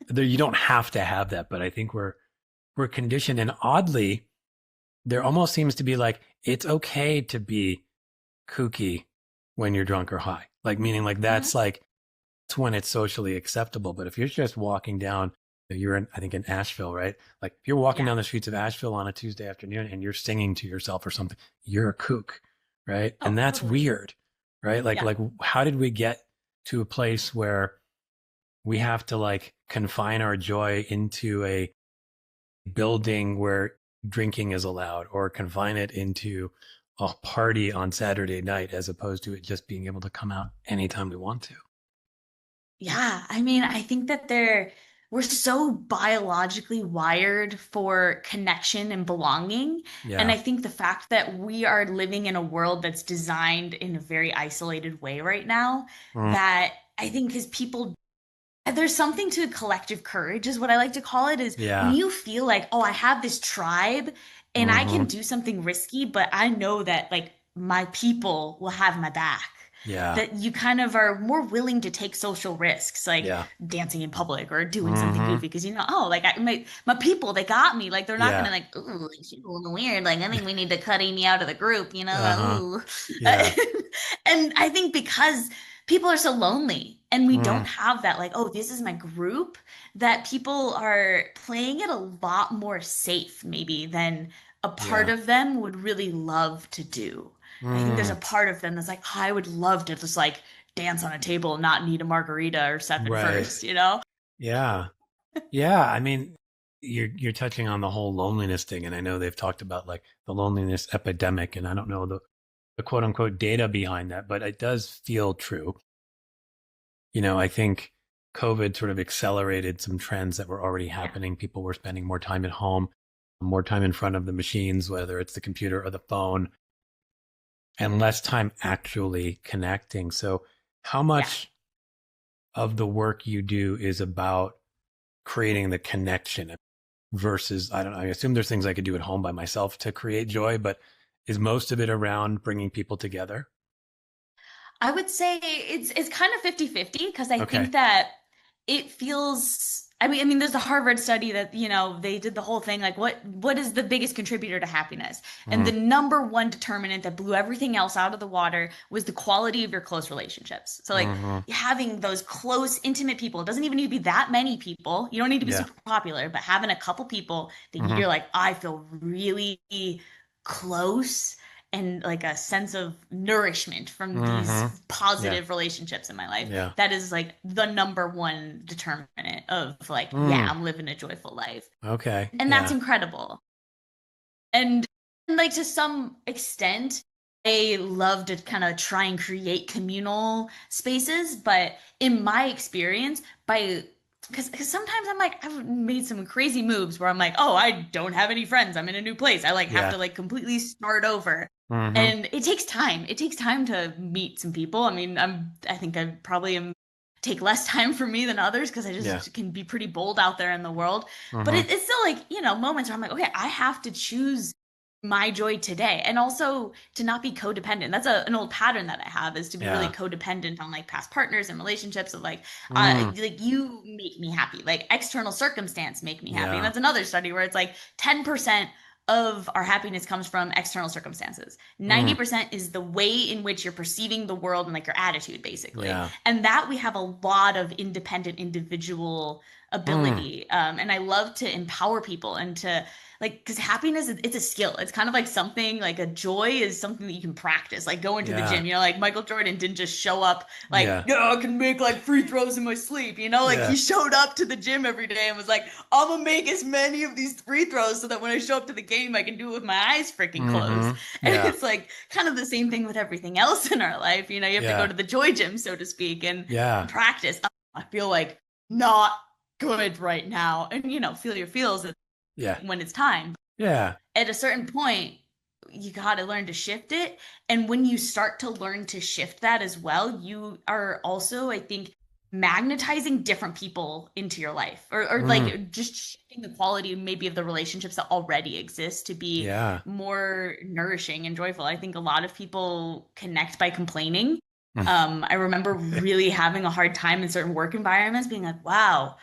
there, you don't have to have that, but I think we're conditioned, and oddly, there almost seems to be like it's okay to be kooky when you're drunk or high. Like meaning like Mhm. that's when it's socially acceptable. But if you're just walking down, you're in I think in Asheville, right? Like if you're walking Yeah. down the streets of Asheville on a Tuesday afternoon and you're singing to yourself or something, you're a kook, right? And Oh, that's totally. weird, right? Yeah. Like how did we get to a place where we have to like confine our joy into a building where drinking is allowed or confine it into a party on Saturday night as opposed to it just being able to come out anytime we want to. Yeah, I mean, I think that we're so biologically wired for connection and belonging. And Yeah. I think the fact that we are living in a world that's designed in a very isolated way right now, Mm, that I think because people there's something to collective courage, is what I like to call it, is when yeah. you feel like, oh, I have this tribe and I can Hmm. do something risky, but I know that like my people will have my back. Yeah. That you kind of are more willing to take social risks, like Yeah. dancing in public or doing something Hmm. goofy, because you know, oh, like my people, they got me. Like they're not Yeah. gonna like, ooh, like, she's a little weird. Like I think we need to cut Amy out of the group, you Uh-huh. know? Ooh. Yeah. And I think because people are so lonely and we Mm, don't have that like, oh, this is my group, that people are playing it a lot more safe maybe than a part yeah. of them would really love to do. I think there's a Mm, part of them that's like, "Oh, I would love to just like dance on a table and not need a margarita or seven right. first, you know? Yeah. Yeah. I mean, you're touching on the whole loneliness thing, and I know they've talked about like the loneliness epidemic, and I don't know the quote unquote data behind that, but it does feel true. I think COVID sort of accelerated some trends that were already Yeah. happening. People were spending more time at home, more time in front of the machines, whether it's the computer or the phone, and less time actually connecting. So, how Yeah. much of the work you do is about creating the connection versus, I don't know, I assume there's things I could do at home by myself to create joy, but is most of it around bringing people together? I would say it's kind of 50-50 because I Okay. think that it feels I mean there's a Harvard study that, you know, they did the whole thing like what is the biggest contributor to happiness? And the Mm, number one determinant that blew everything else out of the water was the quality of your close relationships. So like hmm. having those close intimate people, it doesn't even need to be that many people. You don't need to be Yeah. super popular, but having a couple people that Hmm. you're like, I feel really close and like a sense of nourishment from Hmm. these Yeah. positive relationships in my life. Yeah. That is like the number one determinant of like, yeah, Mm, I'm living a joyful life. okay. And that's Yeah. incredible. And like to some extent, I love to kind of try and create communal spaces, but in my experience, by because sometimes I'm like I've made some crazy moves where I'm like, oh, I don't have any friends. I'm in a new place. I like have Yeah. to like completely start over. Hmm. And it takes time. It takes time to meet some people. I mean, I think I probably am take less time for me than others because I Yeah. just can be pretty bold out there in the world. But Hmm. it's still like, you know, moments where I'm like, okay, I have to choose my joy today, and also to not be codependent. That's an old pattern that I have, is to be really Yeah. codependent on like past partners and relationships of Mm, like you make me happy, like external circumstance make me happy. And yeah. that's another study where it's like 10% of our happiness comes from external circumstances. Mm, 90% is the way in which you're perceiving the world and like your attitude, basically. yeah. And that we have a lot of independent individual Mm, ability. And I love to empower people and to like, because happiness it's a skill. It's kind of like something like a joy is something that you can practice, like going to the yeah. gym. You know, like Michael Jordan didn't just show up like, Yeah. yeah, I can make like free throws in my sleep. You know, like he Yeah. showed up to the gym every day and was like, I'm gonna make as many of these free throws so that when I show up to the game, I can do it with my eyes freaking closed. Hmm. And Yeah. it's like kind of the same thing with everything else in our life. You know, you have to go Yeah. to the joy gym, so to speak, and Yeah. practice. I feel like not good right now, and you know, feel your feels Yeah. when it's time. Yeah. At a certain point, you got to learn to shift it. And when you start to learn to shift that as well, you are also, I think, magnetizing different people into your life, or Mm, like just shifting the quality maybe of the relationships that already exist to be yeah. more nourishing and joyful. I think a lot of people connect by complaining. Mm. I remember really having a hard time in certain work environments, being like, wow,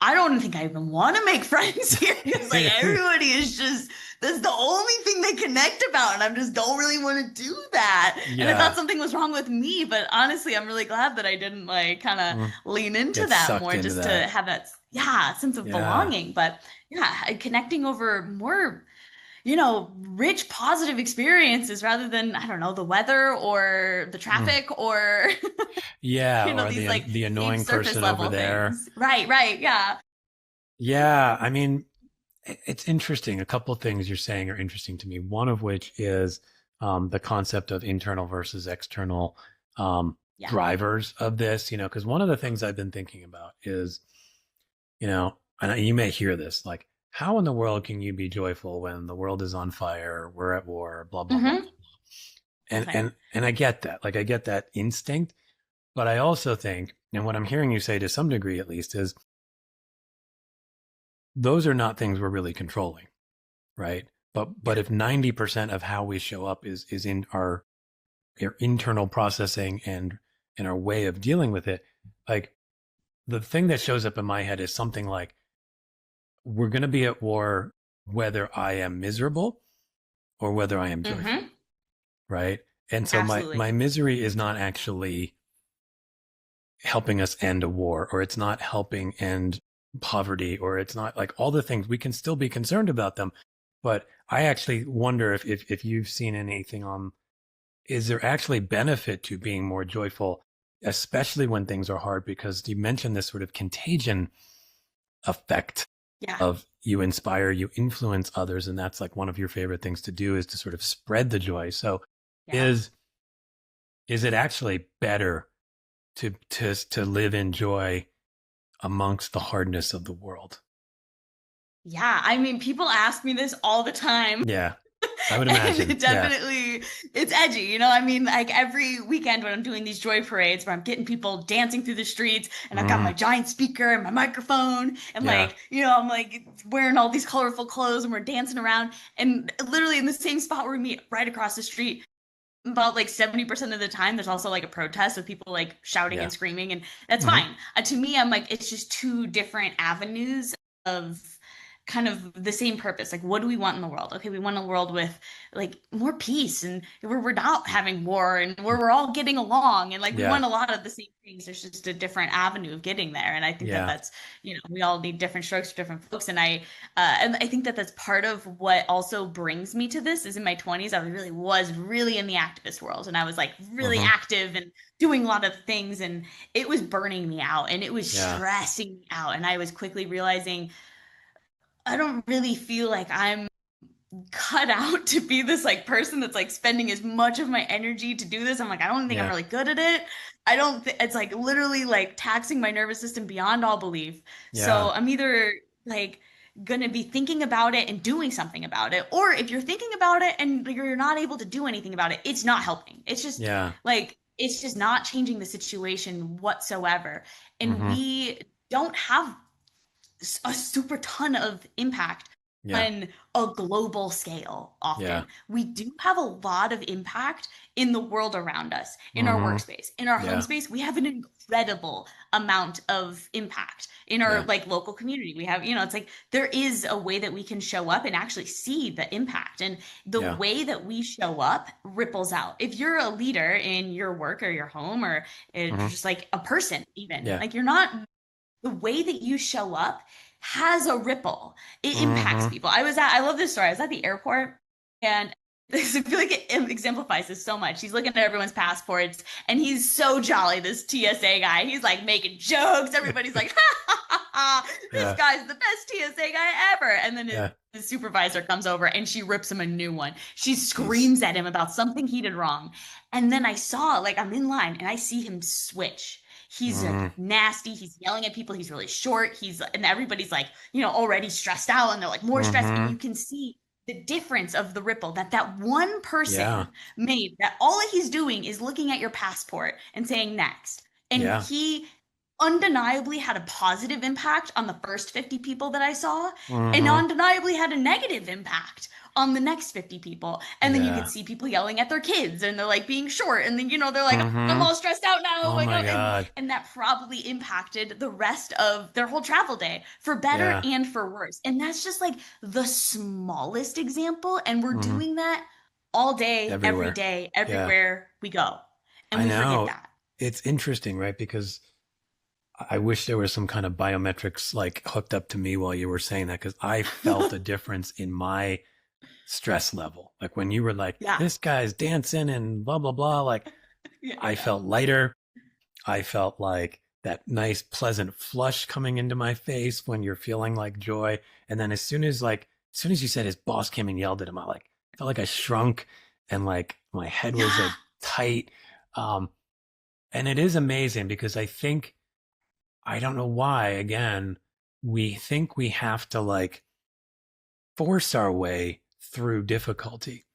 I don't think I even want to make friends here because like everybody is just that's the only thing they connect about, and I just don't really want to do that. And I thought Yeah. something was wrong with me, but honestly, I'm really glad that I didn't like kind of Mm. lean into Get that sucked more, into just to that. have that yeah sense of Yeah. belonging. But yeah, connecting over more rich positive experiences rather than I don't know the weather or the Mm. traffic or Yeah, or these like the deep annoying surface person over level there. things. Right, yeah. Yeah, I mean, it's interesting. A couple of things you're saying are interesting to me. One of which is the concept of internal versus external Yeah. drivers of this. Because one of the things I've been thinking about is, and you may hear this, like, how in the world can you be joyful when the world is on fire, we're at war, blah blah blah. Mm-hmm. And Okay. and I get that. Like, I get that instinct, but I also think, and what I'm hearing you say to some degree at least is those are not things we're really controlling, right? But Yeah. if 90% of how we show up is in our internal processing and our way of dealing with it, like the thing that shows up in my head is something like we're going to be at war whether I am miserable or whether I am joyful, Mm-hmm. right? And so Absolutely. my misery is not actually helping us end a war, or it's not helping end poverty, or it's not like all the things we can still be concerned about them. But I actually wonder if you've seen anything on, is there actually benefit to being more joyful, especially when things are hard? Because you mentioned this sort of contagion effect Yeah. of you inspire, you influence others. And that's like one of your favorite things to do is to sort of spread the joy. So Yeah. is, is it actually better to live in joy amongst the hardness of the world? Yeah. I mean, people ask me this all the time. Yeah, I would And imagine. it Yeah. definitely it's edgy, you know. I mean, like every weekend when I'm doing these joy parades where I'm getting people dancing through the streets and I've got Mm, my giant speaker and my microphone and yeah. like, I'm like wearing all these colorful clothes and we're dancing around and literally in the same spot where we meet right across the street. About like 70% of the time, there's also like a protest with people like shouting Yeah. and screaming, and that's Hmm. fine. To me, I'm like, it's just two different avenues of kind of the same purpose. Like, what do we want in the world? Okay, we want a world with like more peace and where we're not having war and where we're all getting along, and like we Yeah. want a lot of the same things. There's just a different avenue of getting there, and I think that Yeah. that's we all need different strokes for different folks, and I think that that's part of what also brings me to this is in my 20s, I was really in the activist world and I was like really Hmm. active and doing a lot of things and it was burning me out and it was Yeah. stressing me out. And I was quickly realizing I don't really feel like I'm cut out to be this like person that's like spending as much of my energy to do this. I'm like, I don't think I'm Yeah. really good at it. I don't think it's like literally like taxing my nervous system beyond all belief. So Yeah. I'm either like gonna be thinking about it and doing something about it, or if you're thinking about it and you're not able to do anything about it, it's not helping. It's just Yeah. like it's just not changing the situation whatsoever. And Hmm. we don't have a super ton of impact Yeah. on a global scale Yeah. often. We do have a lot of impact in the world around us, in our Hmm. workspace, in our home Yeah. space. We have an incredible amount of impact in our Yeah. like local community. We have, it's like there is a way that we can show up and actually see the impact. And the Yeah. way that we show up ripples out. If you're a leader in your work or your home or Hmm. just like a person, even Yeah. like you're not the way that you show up has a ripple. It impacts Hmm. people. I love this story. I was at the airport and I feel like it exemplifies this so much. He's looking at everyone's passports and he's so jolly, this TSA guy. He's like making jokes. Everybody's like, ha ha ha ha, this Yeah. guy's the best TSA guy ever. And then Yeah. his supervisor comes over and she rips him a new one. She Jeez. screams at him about something he did wrong. And then I saw, like, I'm in line and I see him switch. He's like Mm, nasty. He's yelling at people. He's really short. And everybody's like, already stressed out and they're like more stressed. And hmm. you can see the difference of the ripple that that one Yeah. person made, that all he's doing is looking at your passport and saying next. And Yeah. he undeniably had a positive impact on the first 50 people that I saw, and Mm-hmm. undeniably had a negative impact on the next 50 people. And then you could Yeah. see people yelling at their kids and they're like being short. And then, they're like, I'm Mm-hmm. all stressed out now. Oh Oh my my God. God. And that probably impacted the rest of their whole travel day for better Yeah. and for worse. And that's just like the smallest example. And we're Mm-hmm. doing that all Everywhere. day, Yeah. everywhere we go. And I we forget know. that. It's interesting, right? Because I wish there was some kind of biometrics like hooked up to me while you were saying that, because I felt a difference in my stress level. Like when you were like, Yeah. this guy's dancing and blah, blah, blah. Like Yeah. I felt lighter. I felt like that nice, pleasant flush coming into my face when you're feeling like joy. And then as soon as you said his boss came and yelled at him, I felt like I shrunk and like my head was Yeah. like tight. Um, and it is amazing because I don't know why, again, we think we have to like force our way through difficulty.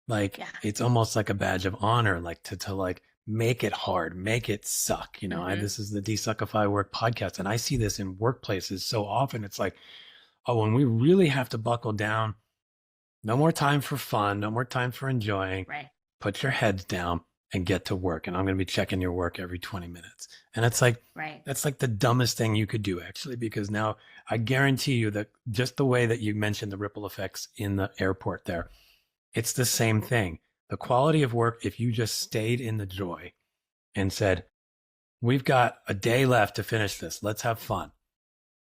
Like Yeah. it's almost like a badge of honor, like to like make it hard, make it suck. Hmm. This is the DesuckifyWork podcast, and I see this in workplaces so often. It's like, oh, when we really have to buckle down, no more time for fun, no more time for enjoying. Right. Put your heads down and get to work. And I'm going to be checking your work every 20 minutes. And it's like, Right. that's like the dumbest thing you could do, actually, because now I guarantee you that just the way that you mentioned the ripple effects in the airport there, it's the same thing. The quality of work, if you just stayed in the joy and said, we've got a day left to finish this. Let's have fun.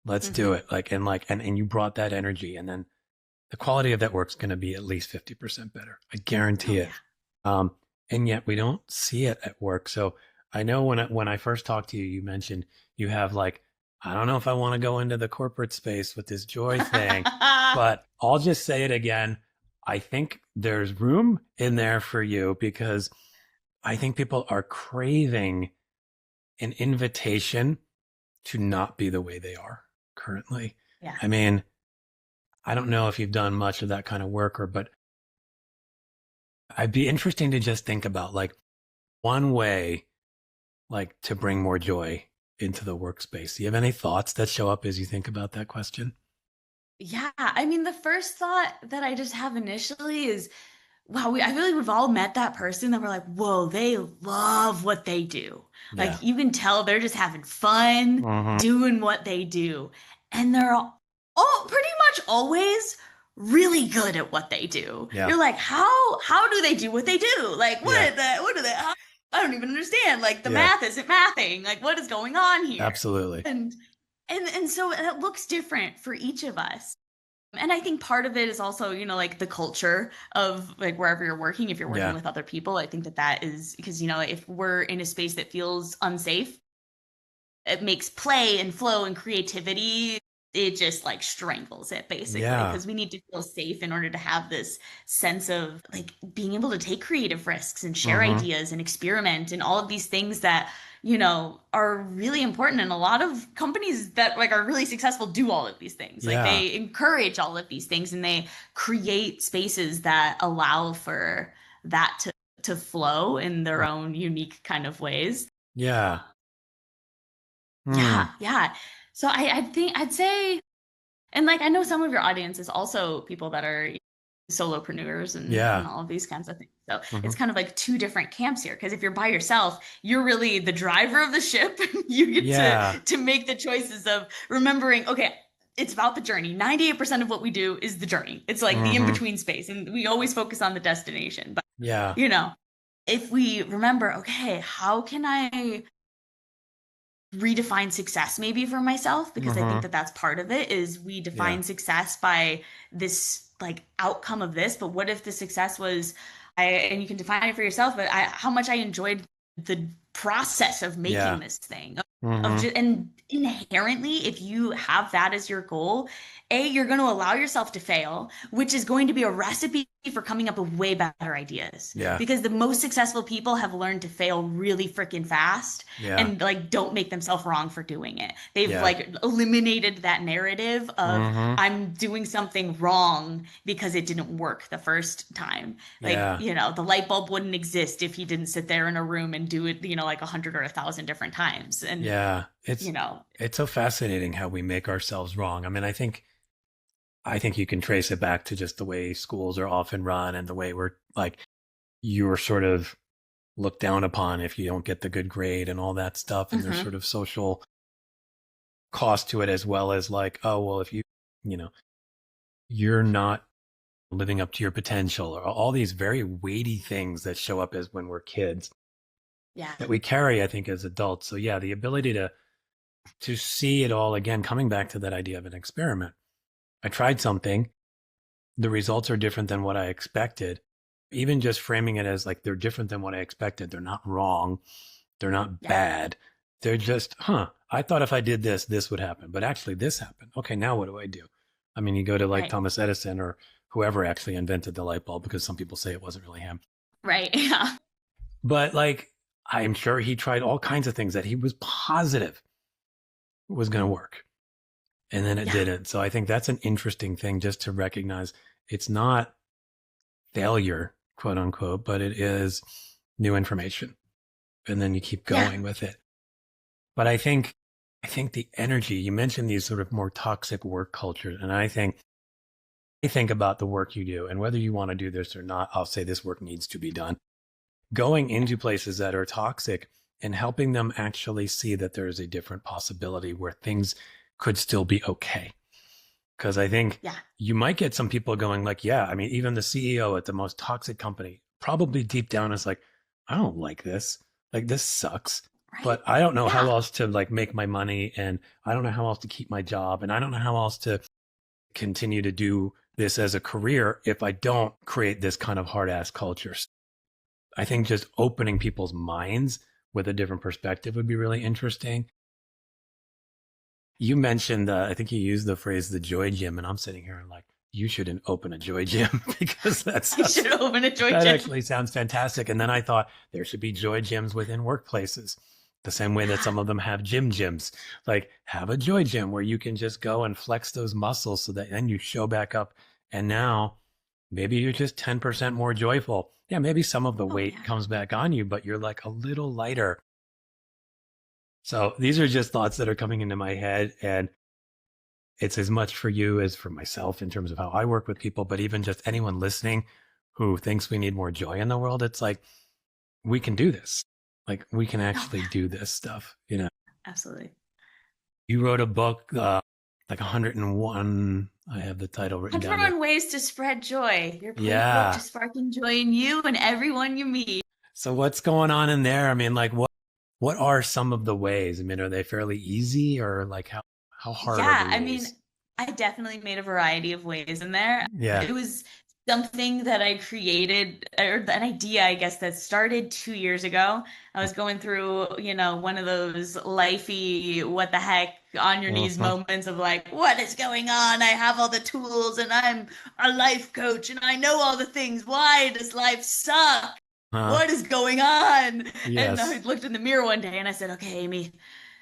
Let's do Hmm. it. And you brought that energy, and then the quality of that work's going to be at least 50% better. I guarantee Oh it. yeah. Um, and yet we don't see it at work. So I know when I first talked to you, you mentioned you have like, I don't know if I want to go into the corporate space with this joy thing, but I'll just say it again. I think there's room in there for you because I think people are craving an invitation to not be the way they are currently. Yeah. I mean, I don't know if you've done much of that kind of work but I'd be interesting to just think about like one way like to bring more joy into the workspace. Do you have any thoughts that show up as you think about that question? Yeah. I mean, the first thought that I just have initially is, wow, I feel like we've all met that person that we're like, whoa, they love what they do. Yeah. Like you can tell they're just having fun Mm-hmm. doing what they do. And they're all pretty much always really good at what they do. Yeah. You're like, how do they do what they do? Like Yeah. what are they I don't even understand. Like the Yeah. math isn't mathing. Like what is going on here? Absolutely. And and so it looks different for each of us. And I think part of it is also, like the culture of like wherever you're working, if you're working Yeah. with other people, I think that is because, if we're in a space that feels unsafe, it makes play and flow and creativity, it just like strangles it basically Yeah. because we need to feel safe in order to have this sense of like being able to take creative risks and share Mm-hmm. ideas and experiment and all of these things that are really important, and a lot of companies that like are really successful do all of these things. Like Yeah. they encourage all of these things and they create spaces that allow for that to flow in their own unique kind of ways. Yeah. Yeah, Hmm. yeah. So I think I'd say, and like I know some of your audience is also people that are solopreneurs and Yeah. all of these kinds of things. So Mm-hmm. it's kind of like two different camps here. Because if you're by yourself, you're really the driver of the ship. You get Yeah. to make the choices of remembering, okay, it's about the journey. 98% of what we do is the journey. It's like the Mm-hmm. in-between space. And we always focus on the destination. But Yeah. if we remember, okay, how can I redefine success maybe for myself, because I think Mm-hmm. that that's part of it, is we Yeah. define success by this like outcome of this. But what if the success was and you can define it for yourself, but how much I enjoyed the process of Yeah. making this thing, of Mm-hmm. just, and inherently, if you have that as your goal, you're going to allow yourself to fail, which is going to be a recipe for coming up with way better ideas. Yeah. Because the most successful people have learned to fail really freaking fast Yeah. and like don't make themselves wrong for doing it. They've Yeah. like eliminated that narrative of Mm-hmm. I'm doing something wrong because it didn't work the first time. Like, Yeah. the light bulb wouldn't exist if he didn't sit there in a room and do it, like 100 or 1,000 different times. And, Yeah. you know, It's so fascinating how we make ourselves wrong. I mean, I think you can trace it back to just the way schools are often run and the way we're like you're sort of looked down upon if you don't get the good grade and all that stuff. And there's mhm. sort of social cost to it as well as like, oh, well, if you know, you're not living up to your potential or all these very weighty things that show up as when we're kids Yeah. that we carry, I think, as adults. So yeah, the ability to see it all again, coming back to that idea of an experiment. I tried something. The results are different than what I expected. Even just framing it as like they're different than what I expected. They're not wrong. They're not Yeah. bad. They're just, I thought if I did this, this would happen. But actually, this happened. Okay, now what do I do? I mean, you go to like Right. Thomas Edison or whoever actually invented the light bulb, because some people say it wasn't really him. Right. Yeah. But like, I'm sure he tried all kinds of things that he was positive was going to work. And then it Yeah. didn't. So I think that's an interesting thing just to recognize it's not failure, quote unquote, but it is new information. And then you keep Yeah. going with it. But I think the energy, you mentioned these sort of more toxic work cultures. And I think about the work you do and whether you want to do this or not, I'll say this work needs to be done. Going into places that are toxic and helping them actually see that there is a different possibility where things could still be okay. Because I think Yeah. you might get some people going like, yeah, I mean, even the CEO at the most toxic company probably deep down is like, I don't like this. Like this sucks. Right. But I don't know how Yeah. else to like make my money and I don't know how else to keep my job and I don't know how else to continue to do this as a career if I don't create this kind of hard ass culture. I think just opening people's minds with a different perspective would be really interesting. You mentioned, I think you used the phrase the joy gym, and I'm sitting here and like, you shouldn't open a joy gym because You should open a joy that gym. actually sounds fantastic. And then I thought there should be joy gyms within workplaces, the same way that some of them have gyms. Like have a joy gym where you can just go and flex those muscles so that then you show back up. And now maybe you're just 10% more joyful. Yeah, maybe some of the Oh, weight yeah. comes back on you, but you're like a little lighter. So these are just thoughts that are coming into my head. And it's as much for you as for myself in terms of how I work with people, but even just anyone listening who thinks we need more joy in the world, it's like, we can do this. Like, we can Oh, actually yeah. do this stuff. You know, Absolutely. you wrote a book, like 101. I have the title written down there. 101 ways to spread joy. Your playbook to Yeah. sparking joy in you and everyone you meet. So what's going on in there? I mean, like, what are some of the ways? I mean, are they fairly easy or like how hard are Yeah, the I mean, ways? I definitely made a variety of ways in there. Yeah. It was something that I created, or an idea, I guess, that started 2 years ago. I was going through, one of those lifey, what the heck, on your knees Mhm. moments of like, what is going on? I have all the tools and I'm a life coach and I know all the things. Why does life suck? Uh, What is going on? And I yes. looked in the mirror one day and I said, okay, Amy,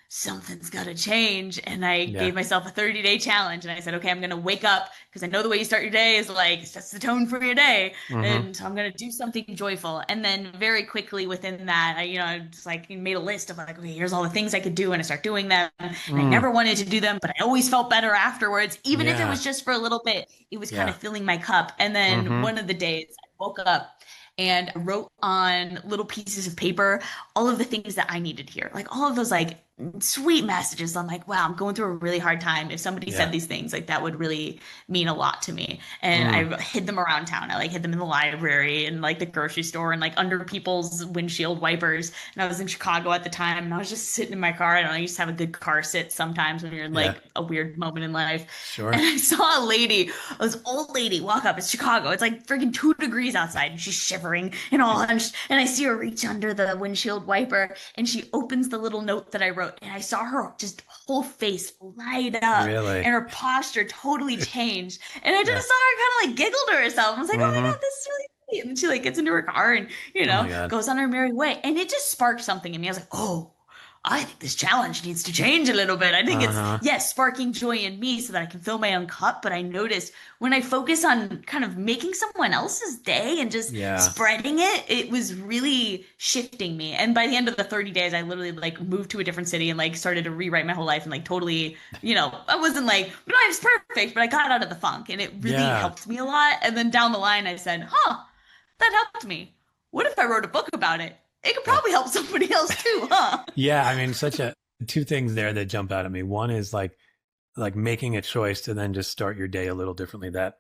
something's got to change. And I Yeah. gave myself a 30-day challenge. And I said, okay, I'm going to wake up because I know the way you start your day is like sets the tone for your day. Hmm. And so I'm going to do something joyful. And then very quickly within that, I just like made a list of like, okay, here's all the things I could do. And I start doing them. And I Mm. never wanted to do them, but I always felt better afterwards. Even if it Yeah. was just for a little bit, it was kind Yeah. of filling my cup. And then Hmm. one of the days I woke up and I wrote on little pieces of paper all of the things that I needed to hear, like all of those like sweet messages. I'm like, wow, I'm going through a really hard time. If somebody Yeah. said these things, like that would really mean a lot to me. And Mm. I hid them around town. I like hid them in the library and like the grocery store and like under people's windshield wipers. And I was in Chicago at the time and I was just sitting in my car. I don't know, I used to have a good car sit sometimes when you're in Yeah. like a weird moment in life. And Sure. I saw a lady, this old lady walk up. It's Chicago. It's like freaking 2 degrees outside and she's shivering and all. And I see her reach under the windshield wiper and she opens the little note that I wrote wrote, and I saw her just whole face light up Really? and her posture totally changed. And I Yeah. just saw her kind of like giggle to herself. I was like, oh my Hmm. God, this is really sweet. And then she like gets into her car and, Oh my God. goes on her merry way. And it just sparked something in me. I was like, oh, I think this challenge needs to change a little bit. I think it's, Uh-huh. yes, sparking joy in me so that I can fill my own cup. But I noticed when I focus on kind of making someone else's day and just Yeah. spreading it, it was really shifting me. And by the end of the 30 days, I literally like moved to a different city and like started to rewrite my whole life and like totally, I wasn't like, my life's perfect, but I got out of the funk and it really Yeah. helped me a lot. And then down the line, I said, huh, that helped me. What if I wrote a book about it? It could Yeah. probably help somebody else too, huh? Yeah. I mean, two things there that jump out at me. One is like making a choice to then just start your day a little differently. That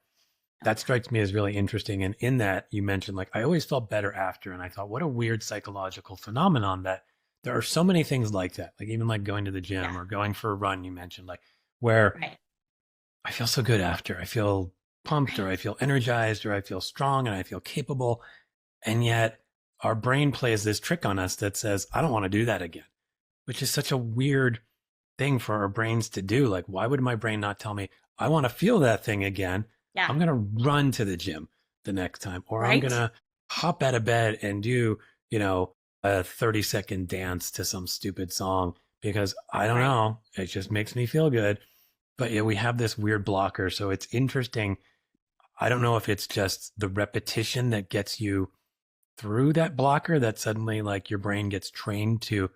strikes me as really interesting. And in that, you mentioned like I always felt better after, and I thought, what a weird psychological phenomenon that there are so many things like that. Like even like going to the gym Yeah, or going for a run, you mentioned, like where right, I feel so good after. I feel pumped, or right. I feel energized, or I feel strong, and I feel capable. And yet our brain plays this trick on us that says, I don't want to do that again, which is such a weird thing for our brains to do. Like, why would my brain not tell me, I want to feel that thing again? Yeah, I'm going to run to the gym the next time, or I'm going right, to hop out of bed and do, a 30-second dance to some stupid song because I don't right. know. It just makes me feel good. But yeah, we have this weird blocker. So it's interesting. I don't know if it's just the repetition that gets you through that blocker that suddenly like your brain gets trained to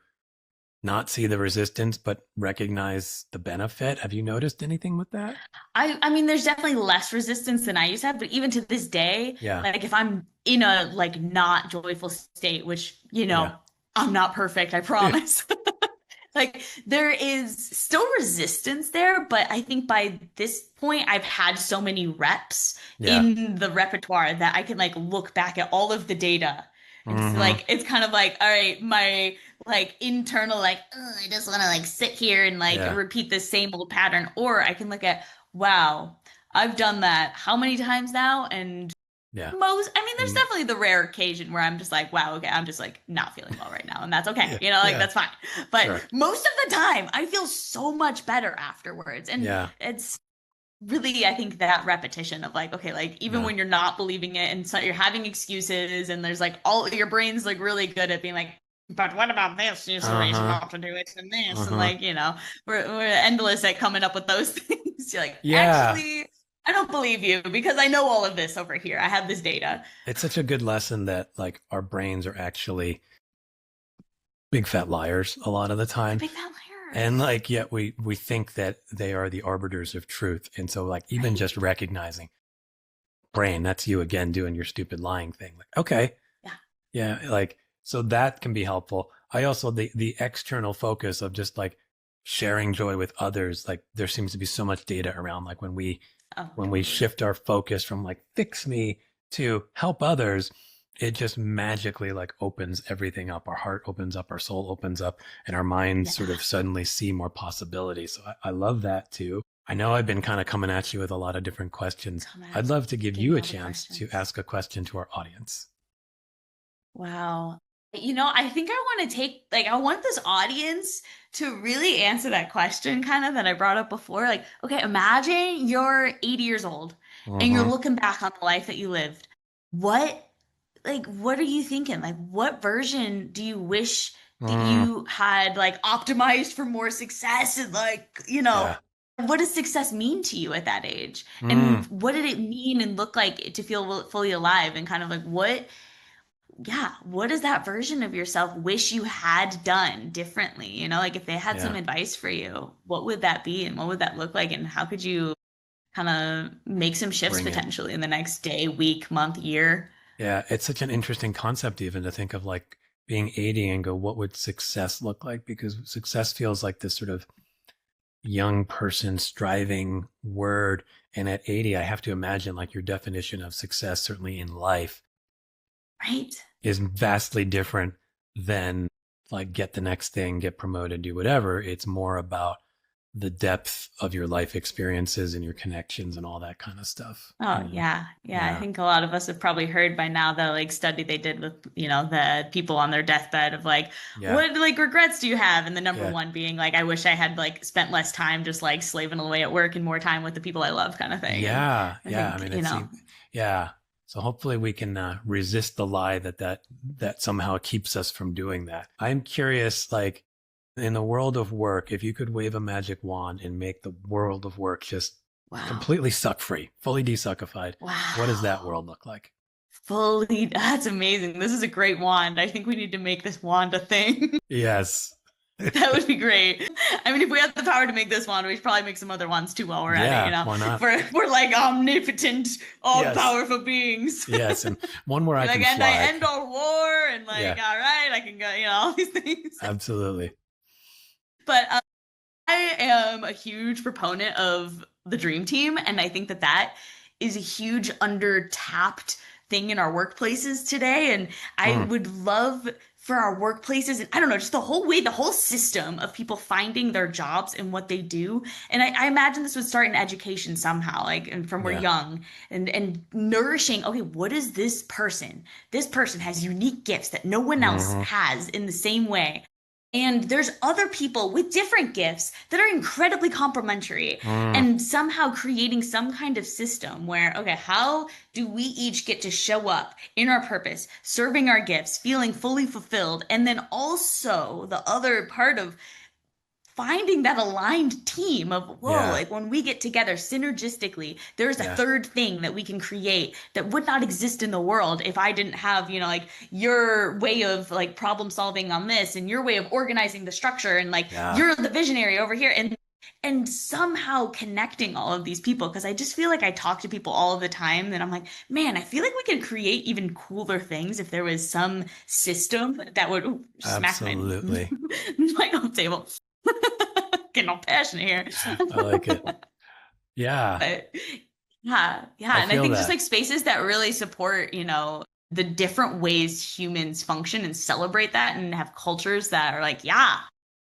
not see the resistance but recognize the benefit. Have you noticed anything with that? I mean, there's definitely less resistance than I used to have, but even to this day, Yeah. like if I'm in a like not joyful state, which, Yeah. I'm not perfect, I promise. Like there is still resistance there, but I think by this point I've had so many reps Yeah. in the repertoire that I can like look back at all of the data. It's Mm-hmm. like it's kind of like, all right, my like internal like, "Ugh, I just want to like sit here and like Yeah. repeat the same old pattern," or I can look at, wow, I've done that how many times now? And Yeah. I mean, there's Mm, definitely the rare occasion where I'm just like, wow, okay, I'm just like not feeling well right now, and that's okay. yeah. Like Yeah. that's fine. But Sure. most of the time, I feel so much better afterwards. And Yeah. it's really, I think that repetition of like, okay, like even Yeah. when you're not believing it and so you're having excuses and there's like all your brain's like really good at being like, but what about this? You're the reason Uh-huh. not to do it and this. And Uh-huh. like, we're endless at coming up with those things. You're like, Yeah. actually, I don't believe you because I know all of this over here. I have this data. It's such a good lesson that like our brains are actually big fat liars a lot of the They're time. big fat And liars. like yet we think that they are the arbiters of truth. And so like even Right? just recognizing, brain, that's you again doing your stupid lying thing. Like, okay, Yeah. yeah, like so that can be helpful. I also the external focus of just like sharing joy with others, like there seems to be so much data around like Oh, when we totally. shift our focus from like fix me to help others, it just magically like opens everything up. Our heart opens up, our soul opens up, and our minds Yeah. sort of suddenly see more possibilities. So I love that too. I know I've been kind of coming at you with a lot of different questions. Come I'd on. love to give Give you me a all the chance to questions. ask a question to our audience. Wow. I think I want to take, like, I want this audience to really answer that question kind of that I brought up before. Like, okay, imagine you're 80 years old and you're Mm-hmm. looking back on the life that you lived. What, what are you thinking? Like, what version do you wish that Mm, you had, like, optimized for more success? And, like, yeah. what does success mean to you at that age? Mm, And what did it mean and look like to feel fully alive? And kind of like, what does that version of yourself wish you had done differently? Like if they had some yeah. advice for you, what would that be and what would that look like? And how could you kind of make some shifts Bring it. potentially in the next day, week, month, year? Yeah. It's such an interesting concept even to think of like being 80 and go, what would success look like? Because success feels like this sort of young person striving word. And at 80, I have to imagine like your definition of success, certainly in life, Right? is vastly different than like get the next thing, get promoted, do whatever. It's more about the depth of your life experiences and your connections and all that kind of stuff. Oh, And yeah. Yeah. I yeah, think a lot of us have probably heard by now the like study they did with, the people on their deathbed of like, yeah, what like regrets do you have? And the number yeah, one being like, I wish I had like spent less time just like slaving away at work and more time with the people I love kind of thing. And yeah, I yeah. I think, mean, yeah. So hopefully we can resist the lie that somehow keeps us from doing that. I'm curious, like in the world of work, if you could wave a magic wand and make the world of work just wow. completely suck free, fully desuckified, what does that Wow. world look like? Fully, that's amazing. This is a great wand. I think we need to make this wand a thing. Yes. That would be great. I mean, if we had the power to make this wand, we should probably make some other ones too while we're at it, Yeah, why If not? we're like omnipotent, Yes. all-powerful beings. Yes. And one where I Like, can and I fly. end all war, and like, Yeah, all right, I can go, all these things. absolutely. But I am a huge proponent of the dream team, and I think that that is a huge under-tapped thing in our workplaces today. And I Mm, would love for our workplaces, and I don't know, just the whole way, the whole system of people finding their jobs and what they do. And I imagine this would start in education somehow, like, and from we're yeah. young, and nourishing, okay, what is this person? This person has unique gifts that no one else Hmm. has in the same way. And there's other people with different gifts that are incredibly complementary, Mm, and somehow creating some kind of system where, okay, how do we each get to show up in our purpose, serving our gifts, feeling fully fulfilled? And then also the other part of finding that aligned team of, whoa, yeah, like when we get together synergistically, there's a yeah, third thing that we can create that would not exist in the world if I didn't have, like your way of like problem solving on this and your way of organizing the structure, and like yeah. you're the visionary over here, and somehow connecting all of these people, because I just feel like I talk to people all of the time and I'm like, man, I feel like we could create even cooler things if there was some system that would smack my Absolutely. my own table. Getting all passionate here. I like it. Yeah, But yeah, yeah. I And I feel think just that. like spaces that really support, the different ways humans function and celebrate that, and have cultures that are like, yeah,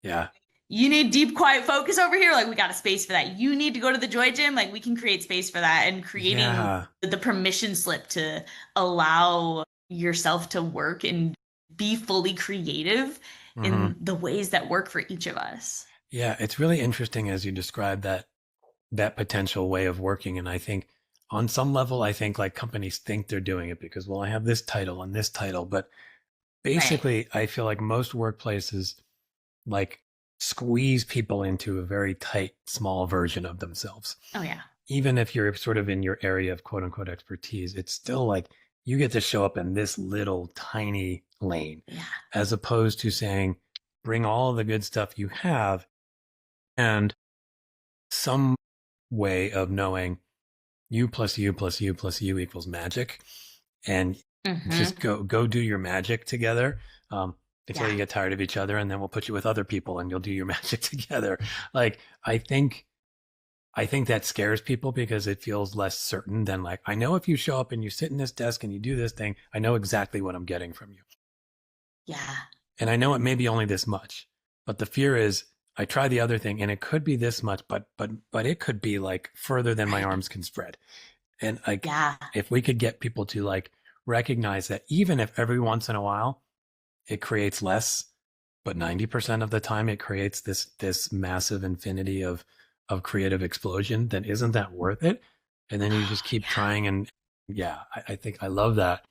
Yeah, you need deep, quiet focus over here. Like, we got a space for that. You need to go to the joy gym. Like, we can create space for that, and creating yeah. the permission slip to allow yourself to work and be fully creative Hmm. in the ways that work for each of us. Yeah, it's really interesting as you describe that potential way of working. And I think on some level, I think like companies think they're doing it because, well, I have this title and this title. But Right. basically, I feel like most workplaces like squeeze people into a very tight, small version of themselves. Oh, yeah. Even if you're sort of in your area of quote unquote expertise, it's still like you get to show up in this little tiny lane Yeah. as opposed to saying, bring all the good stuff you have and some way of knowing you plus you plus you plus you equals magic, and just Hmm. go do your magic together, until Yeah. you get tired of each other, and then we'll put you with other people and you'll do your magic together. Like I think that scares people because it feels less certain than like, I know if you show up and you sit in this desk and you do this thing, I know exactly what I'm getting from you. Yeah. And I know it may be only this much, but the fear is I try the other thing and it could be this much, but it could be like further than my Right. arms can spread. And like Yeah. if we could get people to like recognize that even if every once in a while it creates less, but 90% of the time it creates this massive infinity of creative explosion, then isn't that worth it? And then you just keep Yeah. trying. And yeah, I think I love that.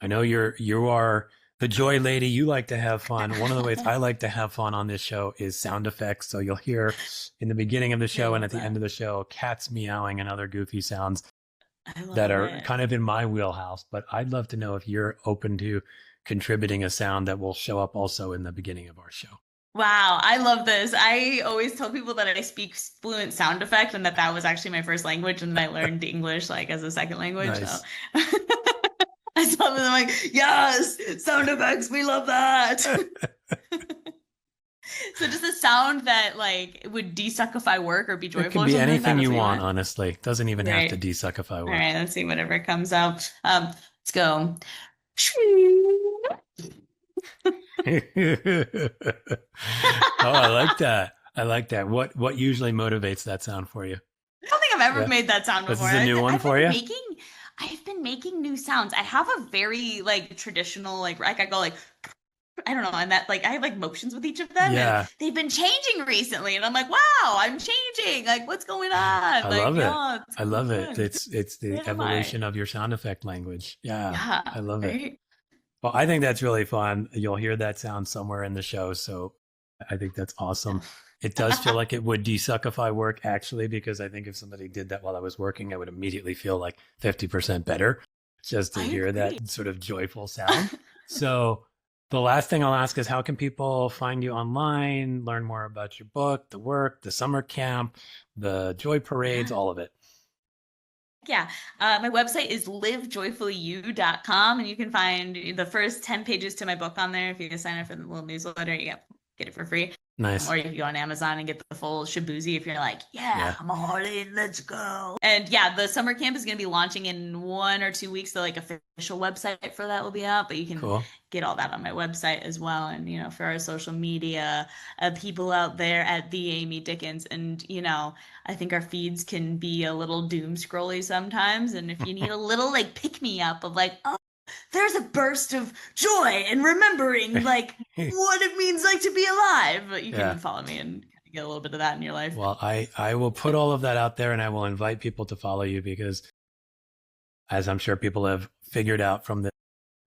I know you are the joy lady. You like to have fun. One of the ways I like to have fun on this show is sound effects. So you'll hear in the beginning of the I show and love at the end that. of the show, cats meowing and other goofy sounds I that love are it. kind of in my wheelhouse. But I'd love to know if you're open to contributing a sound that will show up also in the beginning of our show. Wow, I love this. I always tell people that I speak fluent sound effect, and that that was actually my first language, and I learned English like as a second language. So Nice. I tell them like, yes, sound effects, we love that. So just a sound that like would desuckify work or be It joyful could or be something like that. anything That's you what you want, want. honestly. Doesn't even have to Right. desuckify All work. right, let's see whatever comes out. Let's go. Oh, I like that. I like that. What usually motivates that sound for you? I don't think I've ever Yeah. made that sound This before. is a new one for you? I've been making new sounds. I have a very like traditional like I go like I don't know, and that like I have like motions with each of them, and Yeah. they've been changing recently, and I'm like, wow, I'm changing. Like, what's going on? I Like, love it. it's I love it. fun. It's the Who am I? evolution of your sound effect language. Yeah. I Yeah, love it. right. Well, I think that's really fun. You'll hear that sound somewhere in the show. So I think that's awesome. It does feel like it would desuckify work actually, because I think if somebody did that while I was working, I would immediately feel like 50% better just to I hear agree. that sort of joyful sound. So the last thing I'll ask is how can people find you online, learn more about your book, the work, the summer camp, the joy parades, all of it? Yeah. My website is livejoyfullyu.com, and you can find the first 10 pages to my book on there. If you sign up for the little newsletter, you get it for free. Nice. Or you can go on Amazon and get the full shaboozy if you're like, yeah, I'm all in, let's go. And yeah, the summer camp is going to be launching in 1 or 2 weeks. The like official website for that will be out, but you can Cool. get all that on my website as well. And, for our social media, people out there at the Amy Dickens. And, I think our feeds can be a little doom scrolly sometimes. And if you need a little like pick me up of like, oh, there's a burst of joy and remembering like what it means like to be alive. But you can follow me and get a little bit of that in your life. Well, I will put all of that out there, and I will invite people to follow you because, as I'm sure people have figured out from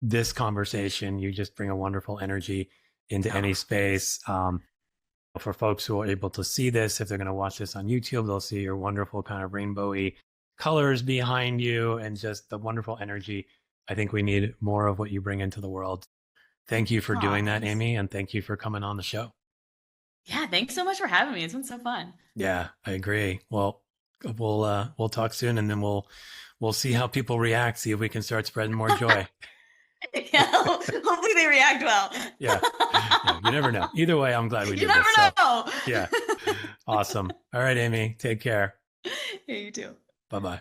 this conversation, you just bring a wonderful energy into any space. For folks who are able to see this, if they're going to watch this on YouTube, they'll see your wonderful kind of rainbowy colors behind you and just the wonderful energy. I think we need more of what you bring into the world. Thank you for doing that, Thanks. Amy, and thank you for coming on the show. Yeah, thanks so much for having me. It's been so fun. Yeah, I agree. Well, we'll talk soon, and then we'll see how people react. See if we can start spreading more joy. Yeah, hopefully they react well. Yeah, you never know. Either way, I'm glad we did You never this. know. So, yeah, awesome. All right, Amy, take care. Yeah, you too. Bye-bye.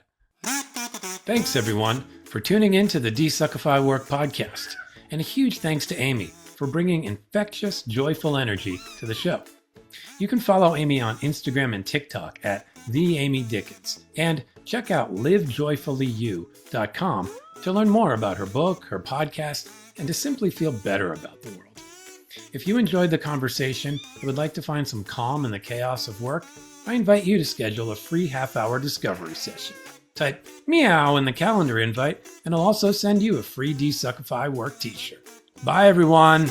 Thanks, everyone, for tuning in to the Desuckify Work podcast. And a huge thanks to Amy for bringing infectious, joyful energy to the show. You can follow Amy on Instagram and TikTok at @TheAmyDickens and check out livejoyfullyu.com to learn more about her book, her podcast, and to simply feel better about the world. If you enjoyed the conversation and would like to find some calm in the chaos of work, I invite you to schedule a free half-hour discovery session. Type meow in the calendar invite, and I'll also send you a free Desuckify Work t-shirt. Bye, everyone.